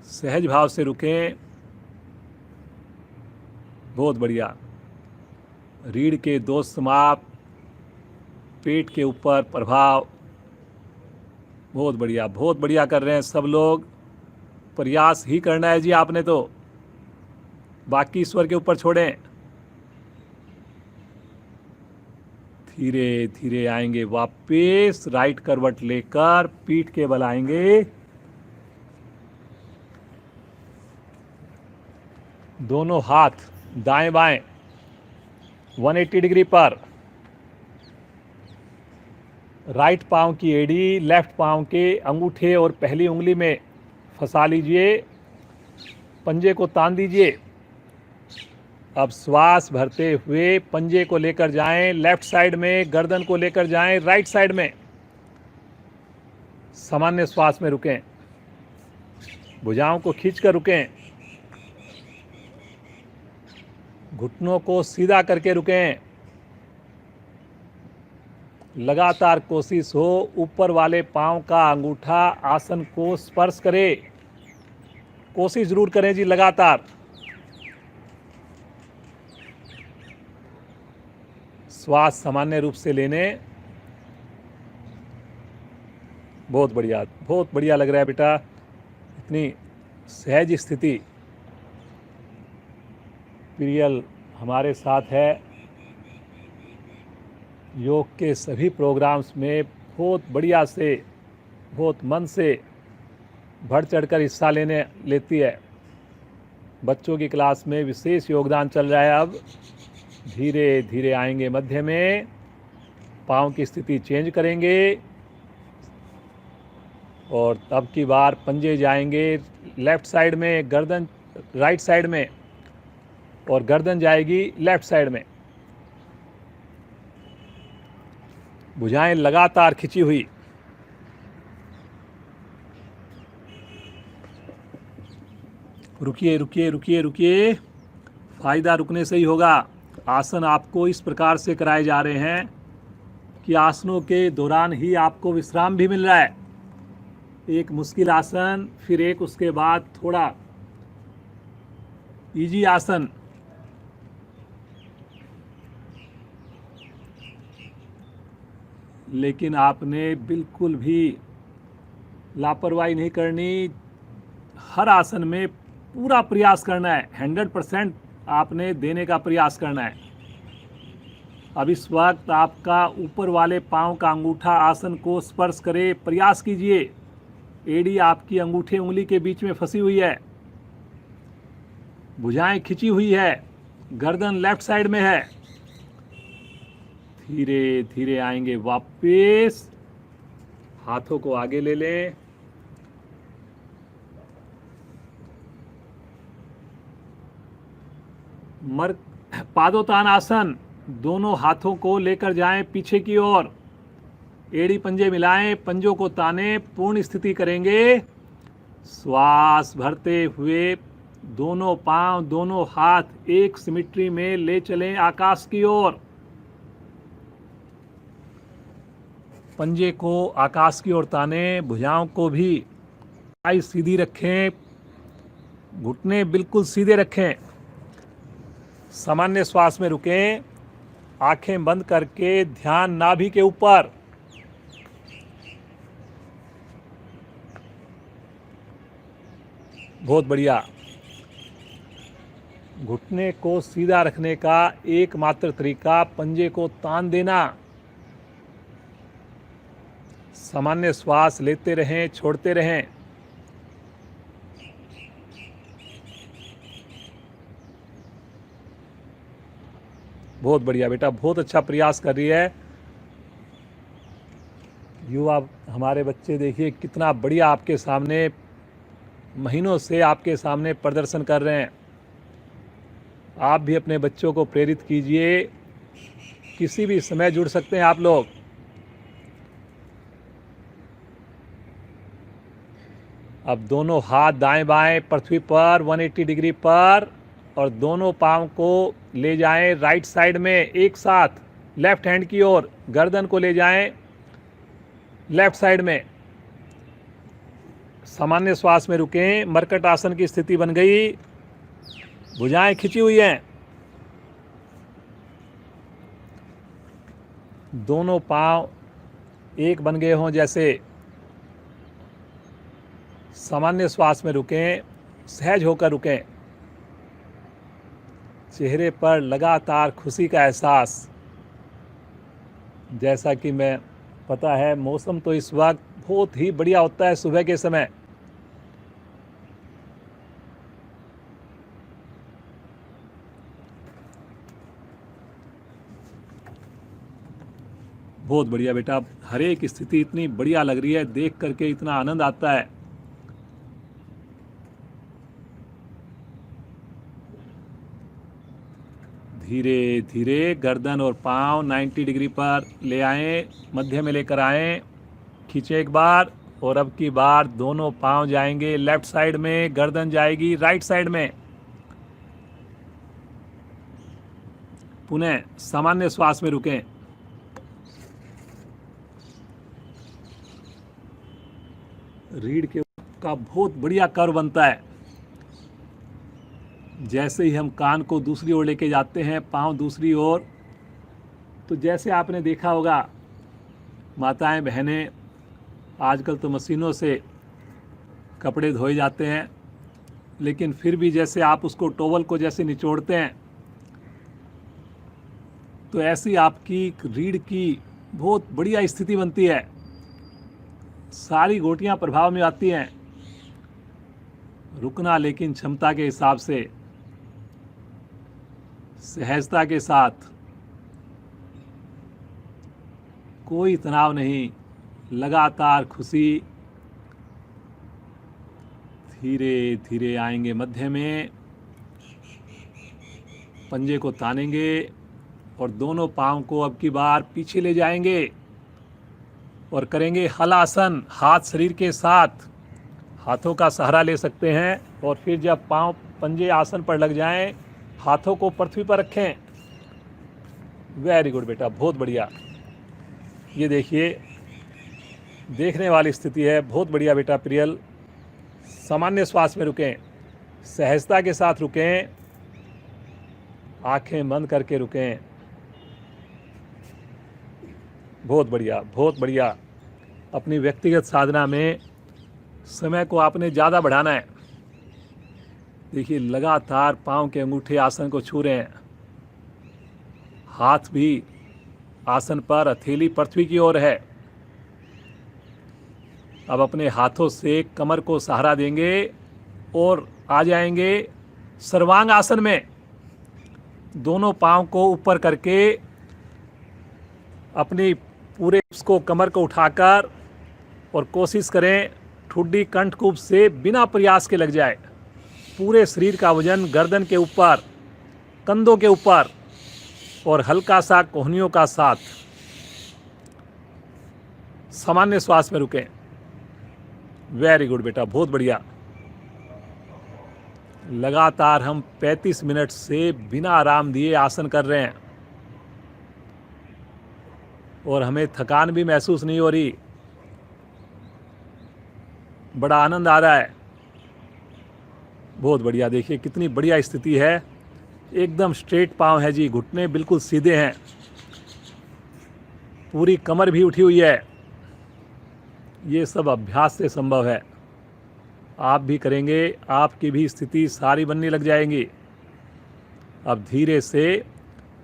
सहज भाव से रुकें। बहुत बढ़िया। रीढ़ के दोष समाप्त, पेट के ऊपर प्रभाव। बहुत बढ़िया, बहुत बढ़िया कर रहे हैं सब लोग। प्रयास ही करना है जी आपने, तो बाकी ईश्वर के ऊपर छोड़ें। धीरे धीरे आएंगे वापस, राइट करवट लेकर पीठ के बल आएंगे। दोनों हाथ दाएं बाएं 180 डिग्री पर। राइट पांव की एड़ी लेफ्ट पांव के अंगूठे और पहली उंगली में फंसा लीजिए, पंजे को तान दीजिए। अब श्वास भरते हुए पंजे को लेकर जाएं लेफ्ट साइड में, गर्दन को लेकर जाएं राइट साइड में। सामान्य श्वास में रुकें, भुजाओं को खींचकर रुकें, घुटनों को सीधा करके रुकें। लगातार कोशिश हो ऊपर वाले पांव का अंगूठा आसन को स्पर्श करे। कोशिश जरूर करें जी लगातार। श्वास सामान्य रूप से लेने। बहुत बढ़िया, बहुत बढ़िया लग रहा है बेटा। इतनी सहज स्थिति। प्रियल हमारे साथ है। योग के सभी प्रोग्राम्स में बहुत बढ़िया से, बहुत मन से बढ़ चढ़कर हिस्सा लेती है। बच्चों की क्लास में विशेष योगदान चल रहा है। अब धीरे धीरे आएंगे मध्य में, पाँव की स्थिति चेंज करेंगे और अब की बार पंजे जाएंगे लेफ़्ट साइड में, गर्दन राइट साइड में, और गर्दन जाएगी लेफ़्ट साइड में। भुजाएं लगातार खिंची हुई। रुकिए रुकिए रुकिए रुकिए, फ़ायदा रुकने से ही होगा। आसन आपको इस प्रकार से कराए जा रहे हैं कि आसनों के दौरान ही आपको विश्राम भी मिल रहा है। एक मुश्किल आसन, फिर एक उसके बाद थोड़ा इजी आसन। लेकिन आपने बिल्कुल भी लापरवाही नहीं करनी। हर आसन में पूरा प्रयास करना है, 100% आपने देने का प्रयास करना है। अब इस वक्त आपका ऊपर वाले पांव का अंगूठा आसन को स्पर्श करे, प्रयास कीजिए। एड़ी आपकी अंगूठे उंगली के बीच में फंसी हुई है, भुजाएं खिंची हुई है, गर्दन लेफ्ट साइड में है। धीरे धीरे आएंगे वापस, हाथों को आगे ले लें। पादोत्तान आसन, दोनों हाथों को लेकर जाएं पीछे की ओर, एड़ी पंजे मिलाएं, पंजों को ताने, पूर्ण स्थिति करेंगे। श्वास भरते हुए दोनों पांव, दोनों हाथ एक सिमेट्री में ले चलें आकाश की ओर। पंजे को आकाश की ओर ताने, भुजाओं को भी सीधी रखें, घुटने बिल्कुल सीधे रखें। सामान्य श्वास में रुकें, आंखें बंद करके ध्यान नाभि के ऊपर। बहुत बढ़िया। घुटने को सीधा रखने का एकमात्र तरीका पंजे को तान देना। सामान्य श्वास लेते रहें, छोड़ते रहें। बहुत बढ़िया बेटा, बहुत अच्छा प्रयास कर रही है। युवा हमारे बच्चे देखिए कितना बढ़िया आपके सामने, महीनों से आपके सामने प्रदर्शन कर रहे हैं। आप भी अपने बच्चों को प्रेरित कीजिए, किसी भी समय जुड़ सकते हैं आप लोग। अब दोनों हाथ दाएं बाएं पृथ्वी पर 180 डिग्री पर, और दोनों पांव को ले जाएं राइट साइड में एक साथ, लेफ्ट हैंड की ओर। गर्दन को ले जाएं लेफ्ट साइड में। सामान्य श्वास में रुकें, मरकट आसन की स्थिति बन गई, भुजाएं खिंची हुई हैं। दोनों पांव एक बन गए हों जैसे। सामान्य श्वास में रुकें, सहज होकर रुकें। चेहरे पर लगातार खुशी का एहसास। जैसा कि मैं पता है मौसम तो इस वक्त बहुत ही बढ़िया होता है सुबह के समय। बहुत बढ़िया बेटा, हर एक स्थिति इतनी बढ़िया लग रही है, देख करके इतना आनंद आता है। धीरे धीरे गर्दन और पांव 90 डिग्री पर ले आएं, मध्य में लेकर आएं, खींचे एक बार, और अब की बार दोनों पांव जाएंगे लेफ्ट साइड में, गर्दन जाएगी राइट साइड में। पुनः सामान्य श्वास में रुकें। रीढ़ के का बहुत बढ़िया कर्व बनता है। जैसे ही हम कान को दूसरी ओर लेके जाते हैं, पांव दूसरी ओर, तो जैसे आपने देखा होगा माताएं बहनें, आजकल तो मशीनों से कपड़े धोए जाते हैं, लेकिन फिर भी जैसे आप उसको टॉवल को जैसे निचोड़ते हैं, तो ऐसी आपकी रीढ़ की बहुत बढ़िया स्थिति बनती है। सारी गोटियां प्रभाव में आती हैं। रुकना लेकिन क्षमता के हिसाब से, सहजता के साथ, कोई तनाव नहीं, लगातार खुशी। धीरे धीरे आएंगे मध्य में, पंजे को तानेंगे और दोनों पांव को अब की बार पीछे ले जाएंगे और करेंगे हलासन। हाथ शरीर के साथ, हाथों का सहारा ले सकते हैं। और फिर जब पांव पंजे आसन पर लग जाएं, हाथों को पृथ्वी पर रखें। वेरी गुड बेटा, बहुत बढ़िया। ये देखिए, देखने वाली स्थिति है। बहुत बढ़िया बेटा प्रियल। सामान्य श्वास में रुकें, सहजता के साथ रुकें, आंखें बंद करके रुकें। बहुत बढ़िया, बहुत बढ़िया। अपनी व्यक्तिगत साधना में समय को आपने ज़्यादा बढ़ाना है। देखिए, लगातार पांव के अंगूठे आसन को छू रहे हैं, हाथ भी आसन पर, हथेली पृथ्वी की ओर है। अब अपने हाथों से कमर को सहारा देंगे और आ जाएंगे सर्वांग आसन में। दोनों पांव को ऊपर करके अपनी पूरे उसको कमर को उठाकर, और कोशिश करें ठुड्डी कंठकूप से बिना प्रयास के लग जाए। पूरे शरीर का वजन गर्दन के ऊपर, कंधों के ऊपर, और हल्का सा कोहनियों का साथ। सामान्य श्वास में रुकें। वेरी गुड बेटा, बहुत बढ़िया। लगातार हम 35 मिनट से बिना आराम दिए आसन कर रहे हैं और हमें थकान भी महसूस नहीं हो रही। बड़ा आनंद आ रहा है। बहुत बढ़िया। देखिए कितनी बढ़िया स्थिति है। एकदम स्ट्रेट पांव है जी, घुटने बिल्कुल सीधे हैं, पूरी कमर भी उठी हुई है। ये सब अभ्यास से संभव है। आप भी करेंगे, आपकी भी स्थिति सारी बनने लग जाएंगी। अब धीरे से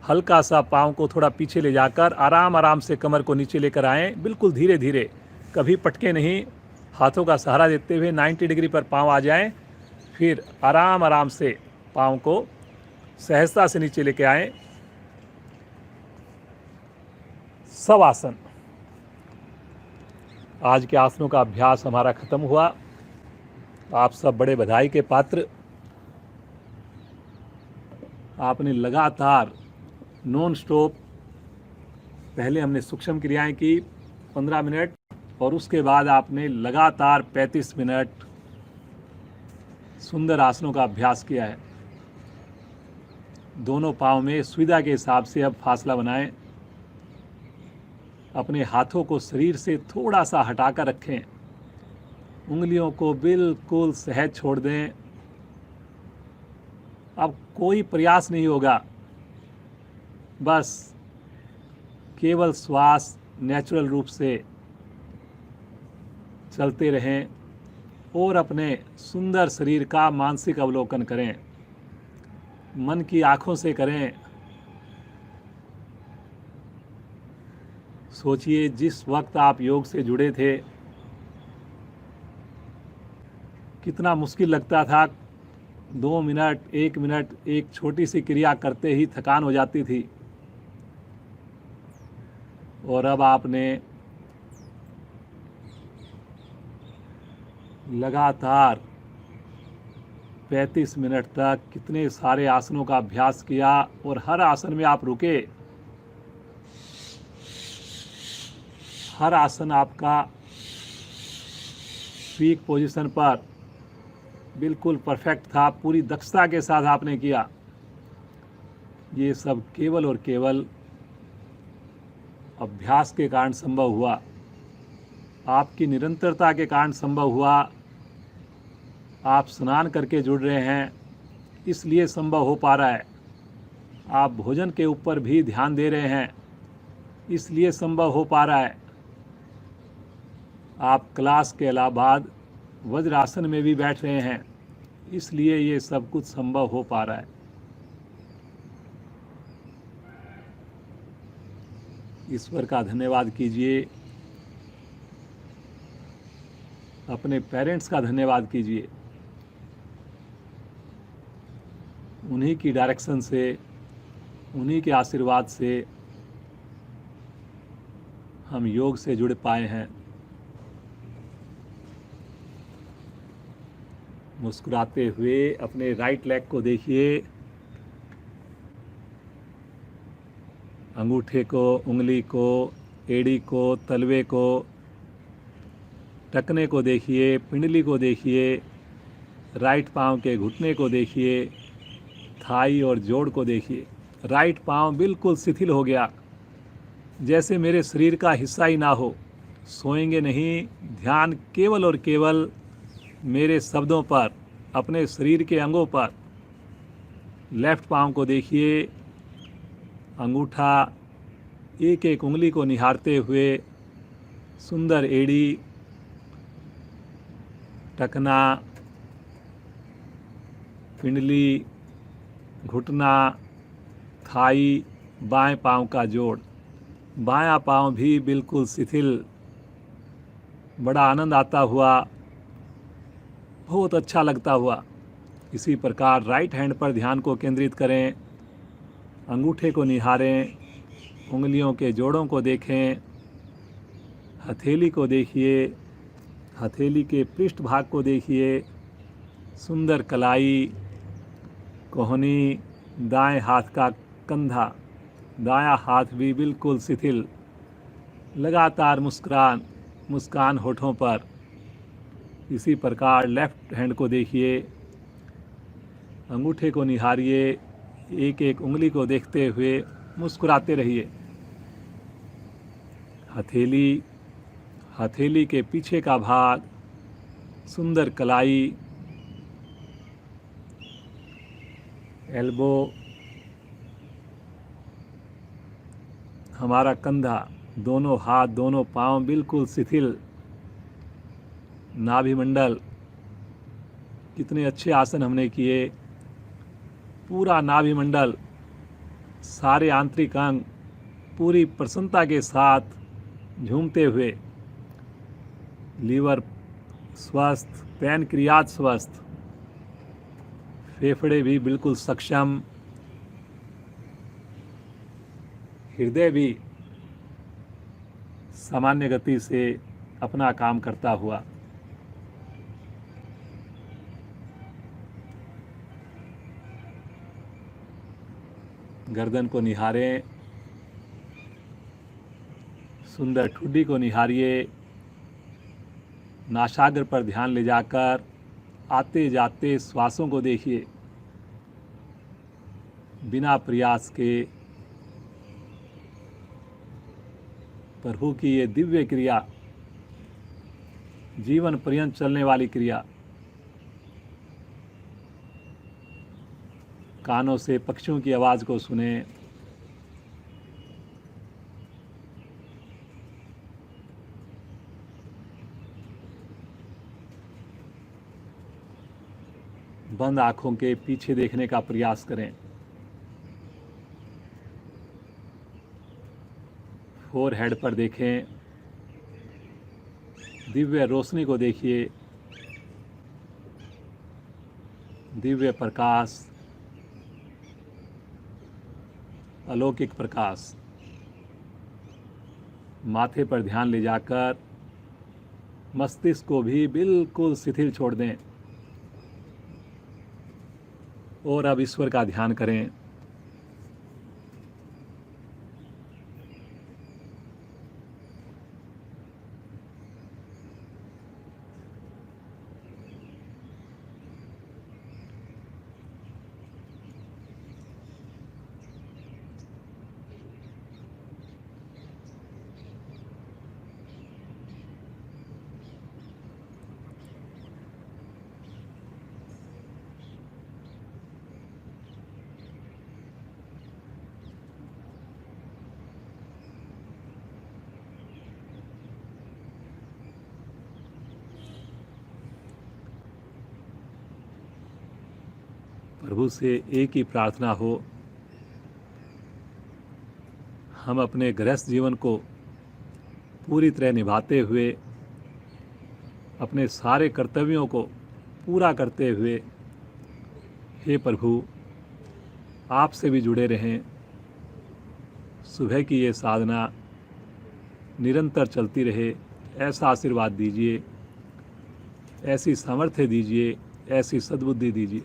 हल्का सा पाँव को थोड़ा पीछे ले जाकर आराम आराम से कमर को नीचे लेकर आएँ। बिल्कुल धीरे धीरे, कभी पटके नहीं। हाथों का सहारा देते हुए 90 डिग्री पर पाँव आ जाएं। फिर आराम आराम से पाँव को सहजता से नीचे लेके आएँ। सब आसन, आज के आसनों का अभ्यास हमारा ख़त्म हुआ। आप सब बड़े बधाई के पात्र। आपने लगातार नॉन स्टॉप, पहले हमने सूक्ष्म क्रियाएं की 15 मिनट, और उसके बाद आपने लगातार 35 मिनट सुंदर आसनों का अभ्यास किया है। दोनों पाँव में सुविधा के हिसाब से अब फासला बनाएं। अपने हाथों को शरीर से थोड़ा सा हटाकर रखें। उंगलियों को बिल्कुल सहज छोड़ दें। अब कोई प्रयास नहीं होगा, बस केवल श्वास नेचुरल रूप से चलते रहें और अपने सुंदर शरीर का मानसिक अवलोकन करें। मन की आँखों से करें। सोचिए, जिस वक्त आप योग से जुड़े थे कितना मुश्किल लगता था। 2 मिनट, 1 मिनट, एक छोटी सी क्रिया करते ही थकान हो जाती थी। और अब आपने लगातार 35 मिनट तक कितने सारे आसनों का अभ्यास किया, और हर आसन में आप रुके। हर आसन आपका पीक पोजीशन पर बिल्कुल परफेक्ट था। पूरी दक्षता के साथ आपने किया। ये सब केवल और केवल अभ्यास के कारण संभव हुआ, आपकी निरंतरता के कारण संभव हुआ। आप स्नान करके जुड़ रहे हैं, इसलिए संभव हो पा रहा है। आप भोजन के ऊपर भी ध्यान दे रहे हैं, इसलिए संभव हो पा रहा है। आप क्लास के अलावा वज्रासन में भी बैठ रहे हैं, इसलिए ये सब कुछ संभव हो पा रहा है। ईश्वर का धन्यवाद कीजिए, अपने पेरेंट्स का धन्यवाद कीजिए। उन्हीं की डायरेक्शन से, उन्हीं के आशीर्वाद से हम योग से जुड़ पाए हैं। मुस्कुराते हुए अपने राइट लेग को देखिए, अंगूठे को, उंगली को, एड़ी को, तलवे को, टखने को देखिए, पिंडली को देखिए, राइट पांव के घुटने को देखिए, थाई और जोड़ को देखिए। राइट पांव बिल्कुल शिथिल हो गया, जैसे मेरे शरीर का हिस्सा ही ना हो। सोएंगे नहीं, ध्यान केवल और केवल मेरे शब्दों पर, अपने शरीर के अंगों पर। लेफ्ट पांव को देखिए, अंगूठा एक एक उंगली को निहारते हुए, सुंदर एड़ी, टखना, पिंडली, घुटना, थाई, बाएं पांव का जोड़। बायां पांव भी बिल्कुल शिथिल। बड़ा आनंद आता हुआ, बहुत अच्छा लगता हुआ। इसी प्रकार राइट हैंड पर ध्यान को केंद्रित करें, अंगूठे को निहारें, उंगलियों के जोड़ों को देखें, हथेली को देखिए, हथेली के पृष्ठ भाग को देखिए, सुंदर कलाई, कोहनी, दाएं हाथ का कंधा, दायां हाथ भी बिल्कुल शिथिल। लगातार मुस्कान होठों पर। इसी प्रकार लेफ्ट हैंड को देखिए, अंगूठे को निहारिए, एक एक उंगली को देखते हुए मुस्कुराते रहिए। हथेली के पीछे का भाग, सुंदर कलाई, एल्बो, हमारा कंधा, दोनों हाथ, दोनों पांव बिल्कुल शिथिल। नाभि मंडल, कितने अच्छे आसन हमने किए। पूरा नाभि मंडल, सारे आंतरिक अंग पूरी प्रसन्नता के साथ झूमते हुए। लीवर स्वस्थ, पैनक्रियाज स्वस्थ, फेफड़े भी बिल्कुल सक्षम, हृदय भी सामान्य गति से अपना काम करता हुआ। गर्दन को निहारें, सुंदर ठुड्डी को निहारिए। नासाग्र पर ध्यान ले जाकर आते जाते श्वासों को देखिए। बिना प्रयास के प्रभु की ये दिव्य क्रिया, जीवन पर्यंत चलने वाली क्रिया। कानों से पक्षियों की आवाज़ को सुने, बंद आँखों के पीछे देखने का प्रयास करें। फोर हेड पर देखें, दिव्य रोशनी को देखिए, दिव्य प्रकाश, अलौकिक प्रकाश। माथे पर ध्यान ले जाकर मस्तिष्क को भी बिल्कुल शिथिल छोड़ दें और अब ईश्वर का ध्यान करें। प्रभु से एक ही प्रार्थना हो, हम अपने गृहस्थ जीवन को पूरी तरह निभाते हुए, अपने सारे कर्तव्यों को पूरा करते हुए, हे प्रभु आपसे भी जुड़े रहें। सुबह की ये साधना निरंतर चलती रहे, ऐसा आशीर्वाद दीजिए, ऐसी सामर्थ्य दीजिए, ऐसी सद्बुद्धि दीजिए।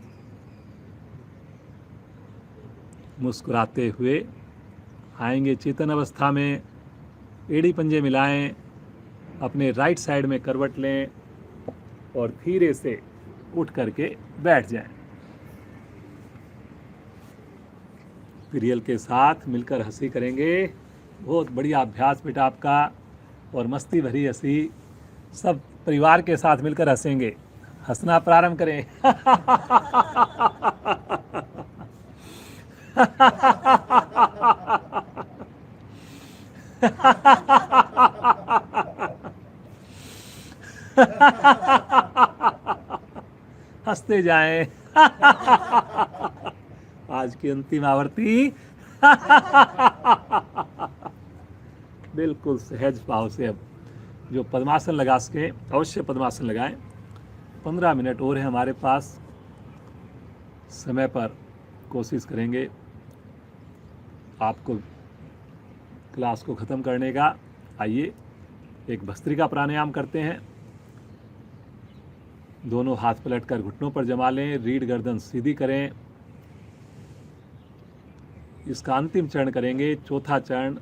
मुस्कुराते हुए आएंगे चेतन अवस्था में, एड़ी पंजे मिलाएं, अपने राइट साइड में करवट लें और धीरे से उठ करके बैठ जाएं। प्रियल के साथ मिलकर हंसी करेंगे। बहुत बढ़िया अभ्यास बेटा आपका, और मस्ती भरी हंसी, सब परिवार के साथ मिलकर हंसेंगे। हंसना प्रारंभ करें। हंसते जाएं। आज की अंतिम आवर्ती। बिल्कुल सहज भाव से अब जो पद्मासन लगा सके अवश्य पद्मासन लगाएं। 15 मिनट और है हमारे पास, समय पर कोशिश करेंगे आपको क्लास को ख़त्म करने का। आइए एक भस्त्रिका प्राणायाम करते हैं। दोनों हाथ पलटकर घुटनों पर जमा लें, रीढ़ गर्दन सीधी करें। इसका अंतिम चरण करेंगे, चौथा चरण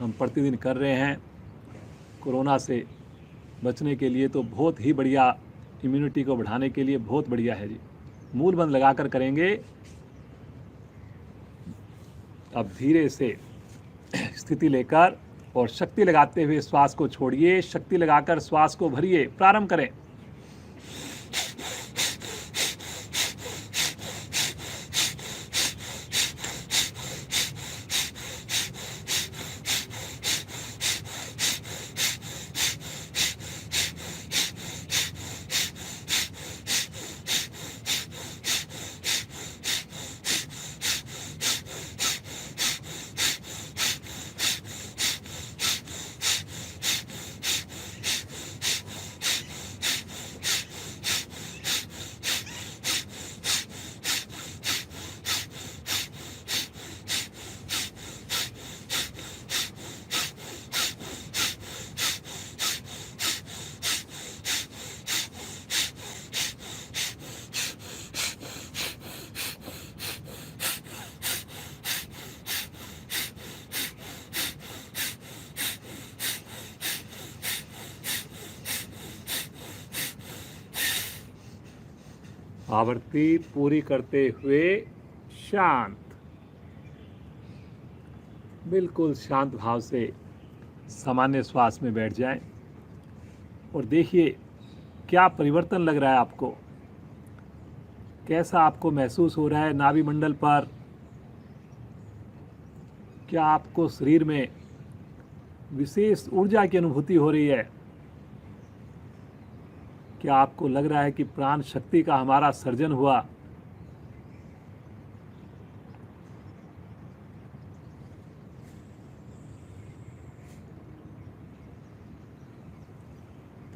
हम प्रतिदिन कर रहे हैं। कोरोना से बचने के लिए तो बहुत ही बढ़िया, इम्यूनिटी को बढ़ाने के लिए बहुत बढ़िया है जी। मूल बंद लगाकर करेंगे। अब धीरे से स्थिति लेकर और शक्ति लगाते हुए श्वास को छोड़िए, शक्ति लगाकर श्वास को भरिए। प्रारंभ करें। आवृत्ति पूरी करते हुए शांत, बिल्कुल शांत भाव से सामान्य श्वास में बैठ जाएं और देखिए क्या परिवर्तन लग रहा है आपको, कैसा आपको महसूस हो रहा है नाभि मंडल पर। क्या आपको शरीर में विशेष ऊर्जा की अनुभूति हो रही है? क्या आपको लग रहा है कि प्राण शक्ति का हमारा सर्जन हुआ?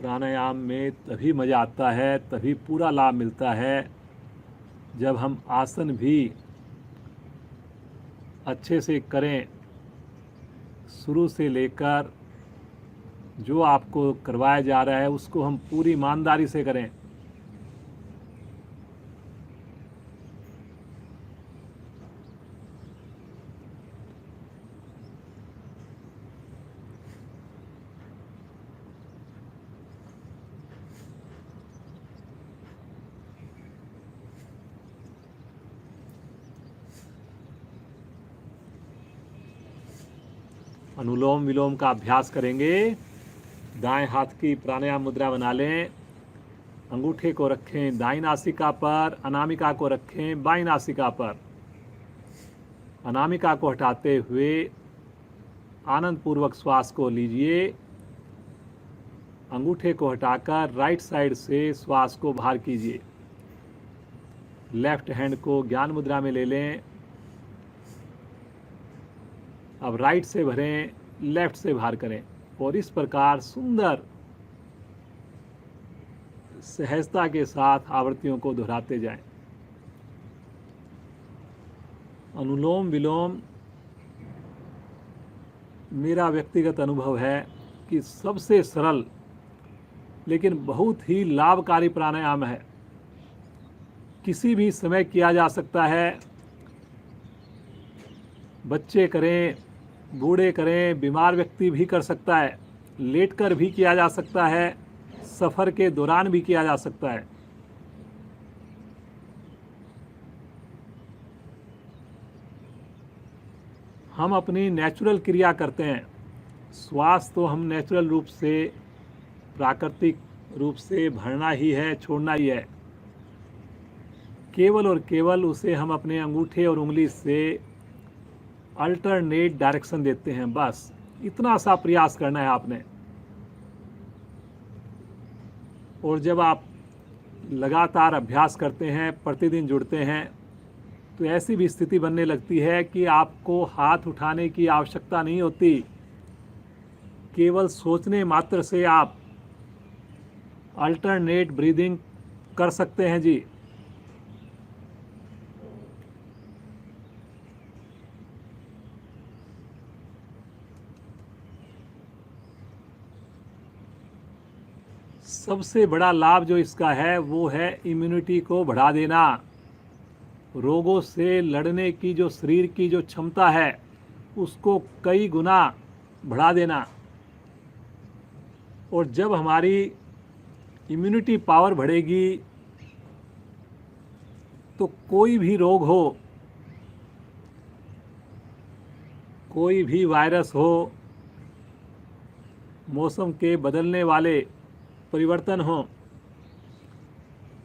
प्राणायाम में तभी मज़ा आता है, तभी पूरा लाभ मिलता है जब हम आसन भी अच्छे से करें। शुरू से लेकर जो आपको करवाया जा रहा है उसको हम पूरी ईमानदारी से करें। अनुलोम विलोम का अभ्यास करेंगे। दाएं हाथ की प्राणायाम मुद्रा बना लें, अंगूठे को रखें दाईं नासिका पर, अनामिका को रखें बाईं नासिका पर। अनामिका को हटाते हुए आनंद पूर्वक श्वास को लीजिए। अंगूठे को हटाकर राइट साइड से श्वास को बाहर कीजिए। लेफ्ट हैंड को ज्ञान मुद्रा में ले लें। अब राइट से भरें, लेफ्ट से बाहर करें और इस प्रकार सुंदर सहजता के साथ आवृत्तियों को दोहराते जाएं। अनुलोम विलोम मेरा व्यक्तिगत अनुभव है कि सबसे सरल लेकिन बहुत ही लाभकारी प्राणायाम है। किसी भी समय किया जा सकता है, बच्चे करें, बूढ़े करें, बीमार व्यक्ति भी कर सकता है, लेटकर भी किया जा सकता है, सफ़र के दौरान भी किया जा सकता है। हम अपनी नेचुरल क्रिया करते हैं। श्वास तो हम नेचुरल रूप से, प्राकृतिक रूप से भरना ही है, छोड़ना ही है। केवल और केवल उसे हम अपने अंगूठे और उंगली से अल्टरनेट डायरेक्शन देते हैं, बस इतना सा प्रयास करना है आपने। और जब आप लगातार अभ्यास करते हैं, प्रतिदिन जुड़ते हैं, तो ऐसी भी स्थिति बनने लगती है कि आपको हाथ उठाने की आवश्यकता नहीं होती। केवल सोचने मात्र से आप अल्टरनेट ब्रीदिंग कर सकते हैं जी। सबसे बड़ा लाभ जो इसका है वो है इम्यूनिटी को बढ़ा देना। रोगों से लड़ने की जो शरीर की जो क्षमता है उसको कई गुना बढ़ा देना। और जब हमारी इम्यूनिटी पावर बढ़ेगी तो कोई भी रोग हो, कोई भी वायरस हो, मौसम के बदलने वाले परिवर्तन हो,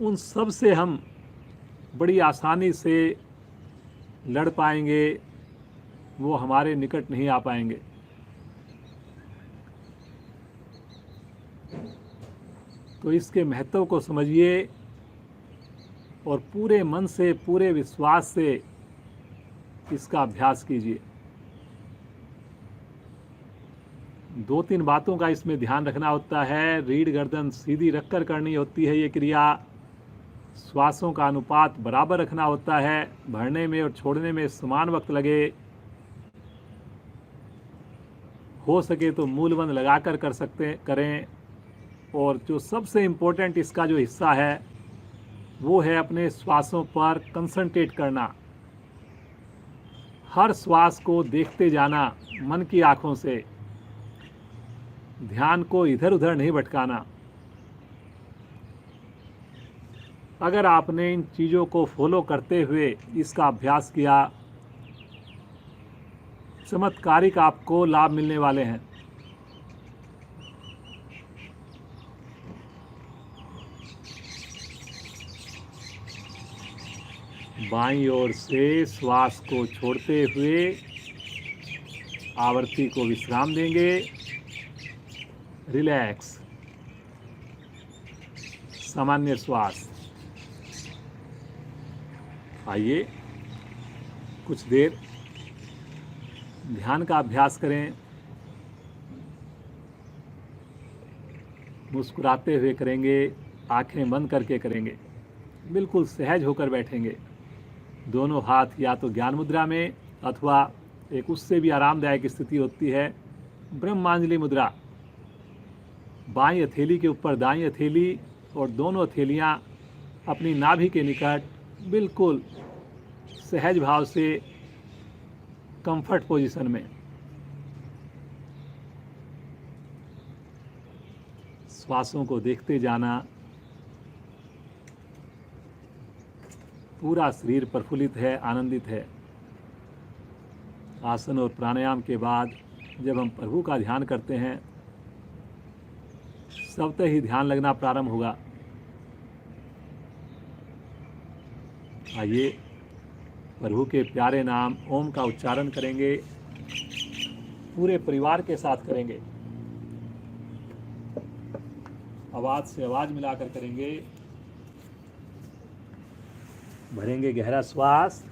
उन सब से हम बड़ी आसानी से लड़ पाएंगे, वो हमारे निकट नहीं आ पाएंगे। तो इसके महत्व को समझिए और पूरे मन से, पूरे विश्वास से इसका अभ्यास कीजिए। 2-3 बातों का इसमें ध्यान रखना होता है। रीढ़ गर्दन सीधी रखकर करनी होती है ये क्रिया। श्वासों का अनुपात बराबर रखना होता है, भरने में और छोड़ने में समान वक्त लगे। हो सके तो मूलबंध लगाकर करें। और जो सबसे इम्पोर्टेंट इसका जो हिस्सा है वो है अपने श्वासों पर कंसंट्रेट करना। हर श्वास को देखते जाना मन की आँखों से, ध्यान को इधर उधर नहीं भटकाना। अगर आपने इन चीज़ों को फॉलो करते हुए इसका अभ्यास किया, चमत्कारिक आपको लाभ मिलने वाले हैं। बाईं ओर से श्वास को छोड़ते हुए आवृत्ति को विश्राम देंगे। रिलैक्स, सामान्य श्वास। आइए कुछ देर ध्यान का अभ्यास करें। मुस्कुराते हुए करेंगे, आंखें बंद करके करेंगे, बिल्कुल सहज होकर बैठेंगे। दोनों हाथ या तो ज्ञान मुद्रा में अथवा एक उससे भी आरामदायक स्थिति होती है ब्रह्मांजलि मुद्रा। बाईं हथेली के ऊपर दाईं हथेली और दोनों हथेलियां अपनी नाभि के निकट बिल्कुल सहज भाव से कंफर्ट पोजीशन में। श्वासों को देखते जाना। पूरा शरीर प्रफुल्लित है, आनंदित है। आसन और प्राणायाम के बाद जब हम प्रभु का ध्यान करते हैं, स्वतः ही ध्यान लगना प्रारंभ होगा। आइए प्रभु के प्यारे नाम ओम का उच्चारण करेंगे, पूरे परिवार के साथ करेंगे। आवाज़ से आवाज़ मिलाकर करेंगे। भरेंगे गहरा श्वास।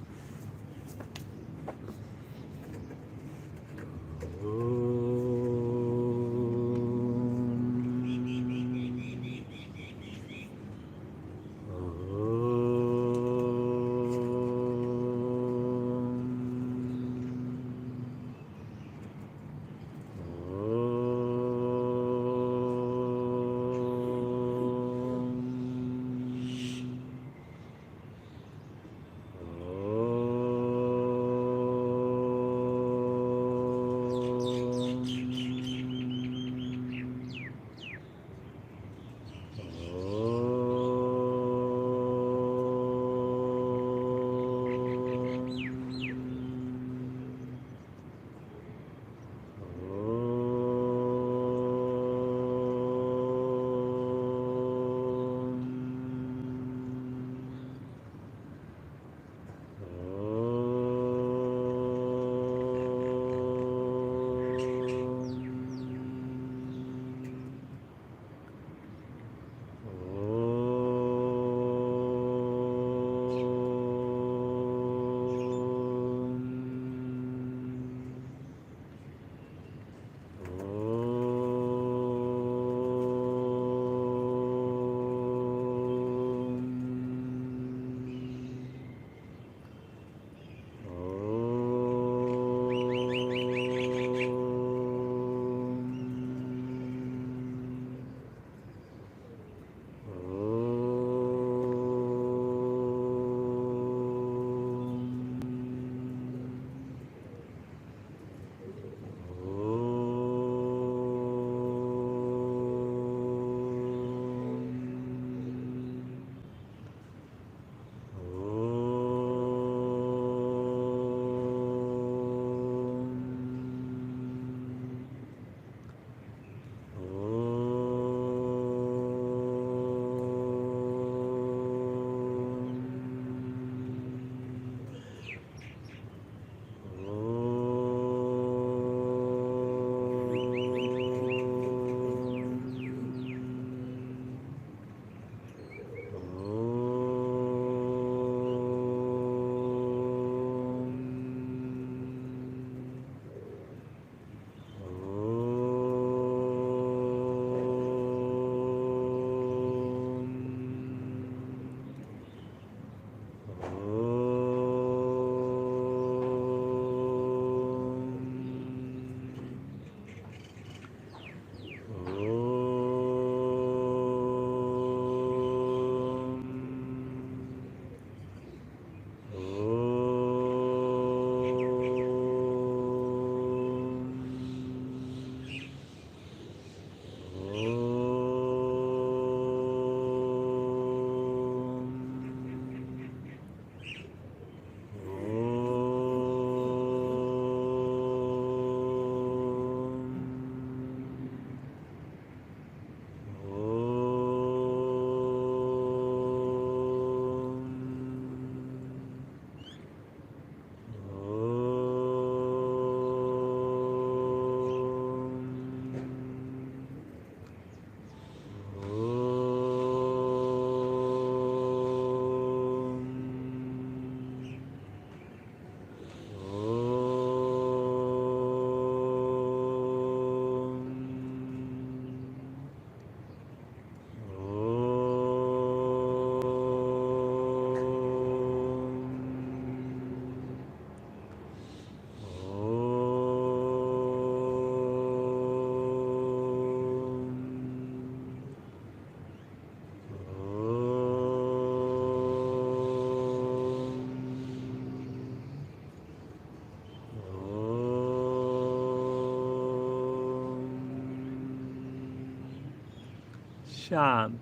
शांत,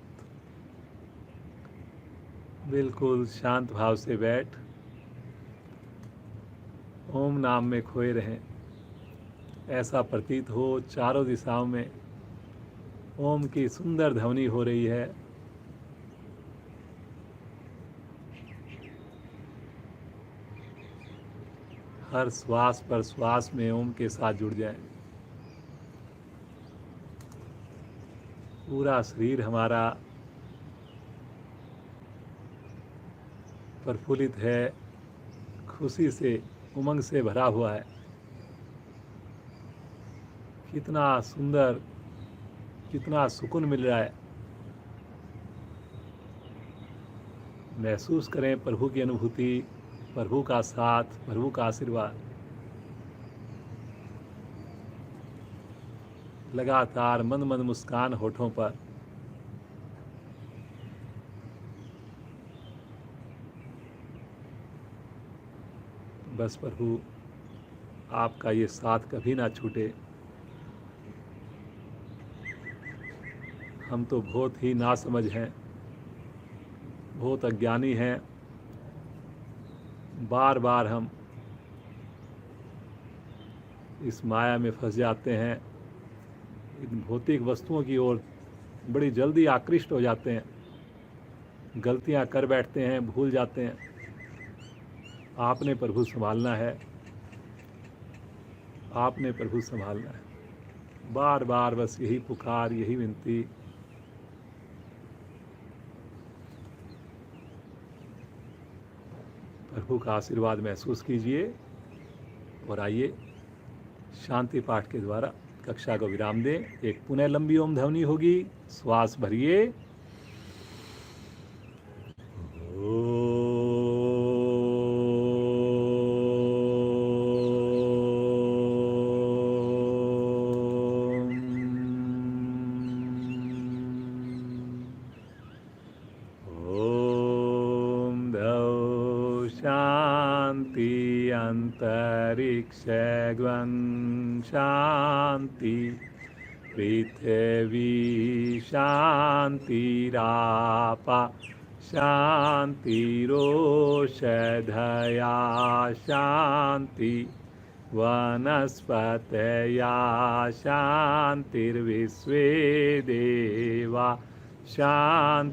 बिल्कुल शांत भाव से बैठ ओम नाम में खोए रहें। ऐसा प्रतीत हो चारों दिशाओं में ओम की सुंदर ध्वनि हो रही है। हर श्वास पर श्वास में ओम के साथ जुड़ जाएं। पूरा शरीर हमारा प्रफुल्लित है, खुशी से, उमंग से भरा हुआ है। कितना सुंदर, कितना सुकून मिल रहा है। महसूस करें प्रभु की अनुभूति, प्रभु का साथ, प्रभु का आशीर्वाद। लगातार मंद मंद मुस्कान होठों पर। बस प्रभु आपका ये साथ कभी ना छूटे। हम तो बहुत ही नासमझ हैं, बहुत अज्ञानी हैं। बार बार हम इस माया में फंस जाते हैं, इन भौतिक वस्तुओं की ओर बड़ी जल्दी आकृष्ट हो जाते हैं, गलतियां कर बैठते हैं, भूल जाते हैं। आपने प्रभु संभालना है, आपने प्रभु संभालना है। बार बार बस यही पुकार, यही विनती। प्रभु का आशीर्वाद महसूस कीजिए और आइए शांति पाठ के द्वारा कक्षा को विराम दें। एक पुनः लंबी ओम ध्वनि होगी, श्वास भरिए। शांति अंतरिक्षगं शांति पृथ्वी शांतिरापा शांतिरोषधया शांति वनस्पतया शांतिर्विश्वे देवा शांतिर्ब्रह्म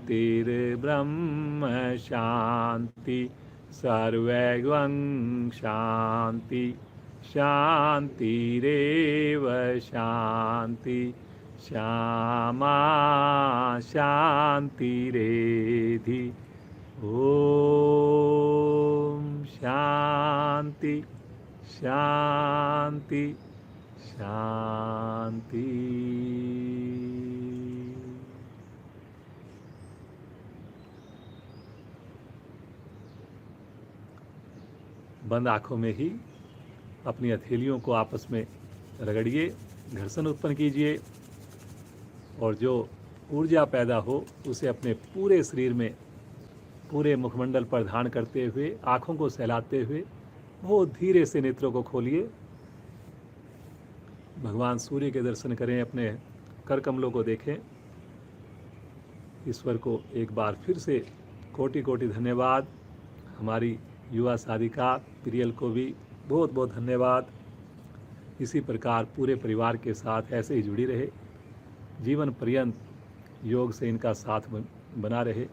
शांति सर्वैवं शांति शांतिरेव शांति श्यामा शांतिरेधि। ओम शांति शांति शांति। बंद आँखों में ही अपनी हथेलियों को आपस में रगड़िए, घर्षण उत्पन्न कीजिए और जो ऊर्जा पैदा हो उसे अपने पूरे शरीर में, पूरे मुखमंडल पर धारण करते हुए, आँखों को सहलाते हुए बहुत धीरे से नेत्रों को खोलिए। भगवान सूर्य के दर्शन करें, अपने कर कमलों को देखें। ईश्वर को एक बार फिर से कोटि कोटि धन्यवाद। हमारी युवा साधिका प्रियल को भी बहुत बहुत धन्यवाद। इसी प्रकार पूरे परिवार के साथ ऐसे ही जुड़ी रहे, जीवन पर्यंत योग से इनका साथ बना रहे।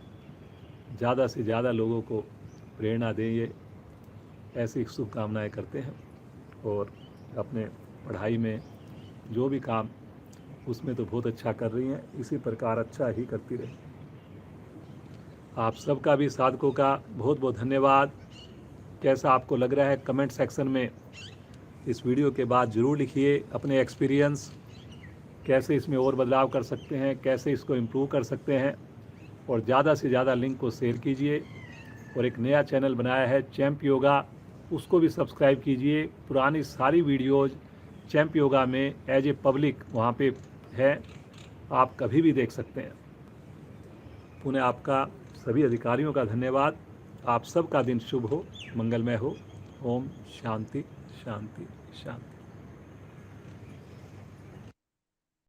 ज़्यादा से ज़्यादा लोगों को प्रेरणा दें, ये ऐसी शुभकामनाएं करते हैं। और अपने पढ़ाई में जो भी काम, उसमें तो बहुत अच्छा कर रही हैं, इसी प्रकार अच्छा ही करती रहे। आप सबका भी साधकों का बहुत बहुत धन्यवाद। कैसा आपको लग रहा है कमेंट सेक्शन में इस वीडियो के बाद ज़रूर लिखिए अपने एक्सपीरियंस, कैसे इसमें और बदलाव कर सकते हैं, कैसे इसको इम्प्रूव कर सकते हैं। और ज़्यादा से ज़्यादा लिंक को शेयर कीजिए। और एक नया चैनल बनाया है चैंप योगा, उसको भी सब्सक्राइब कीजिए। पुरानी सारी वीडियोज़ चैंप योगा में एज ए पब्लिक वहाँ पे है, आप कभी भी देख सकते हैं। पुनः आपका सभी अधिकारियों का धन्यवाद। आप सबका दिन शुभ हो, मंगलमय हो। ओम शांति शांति शांति।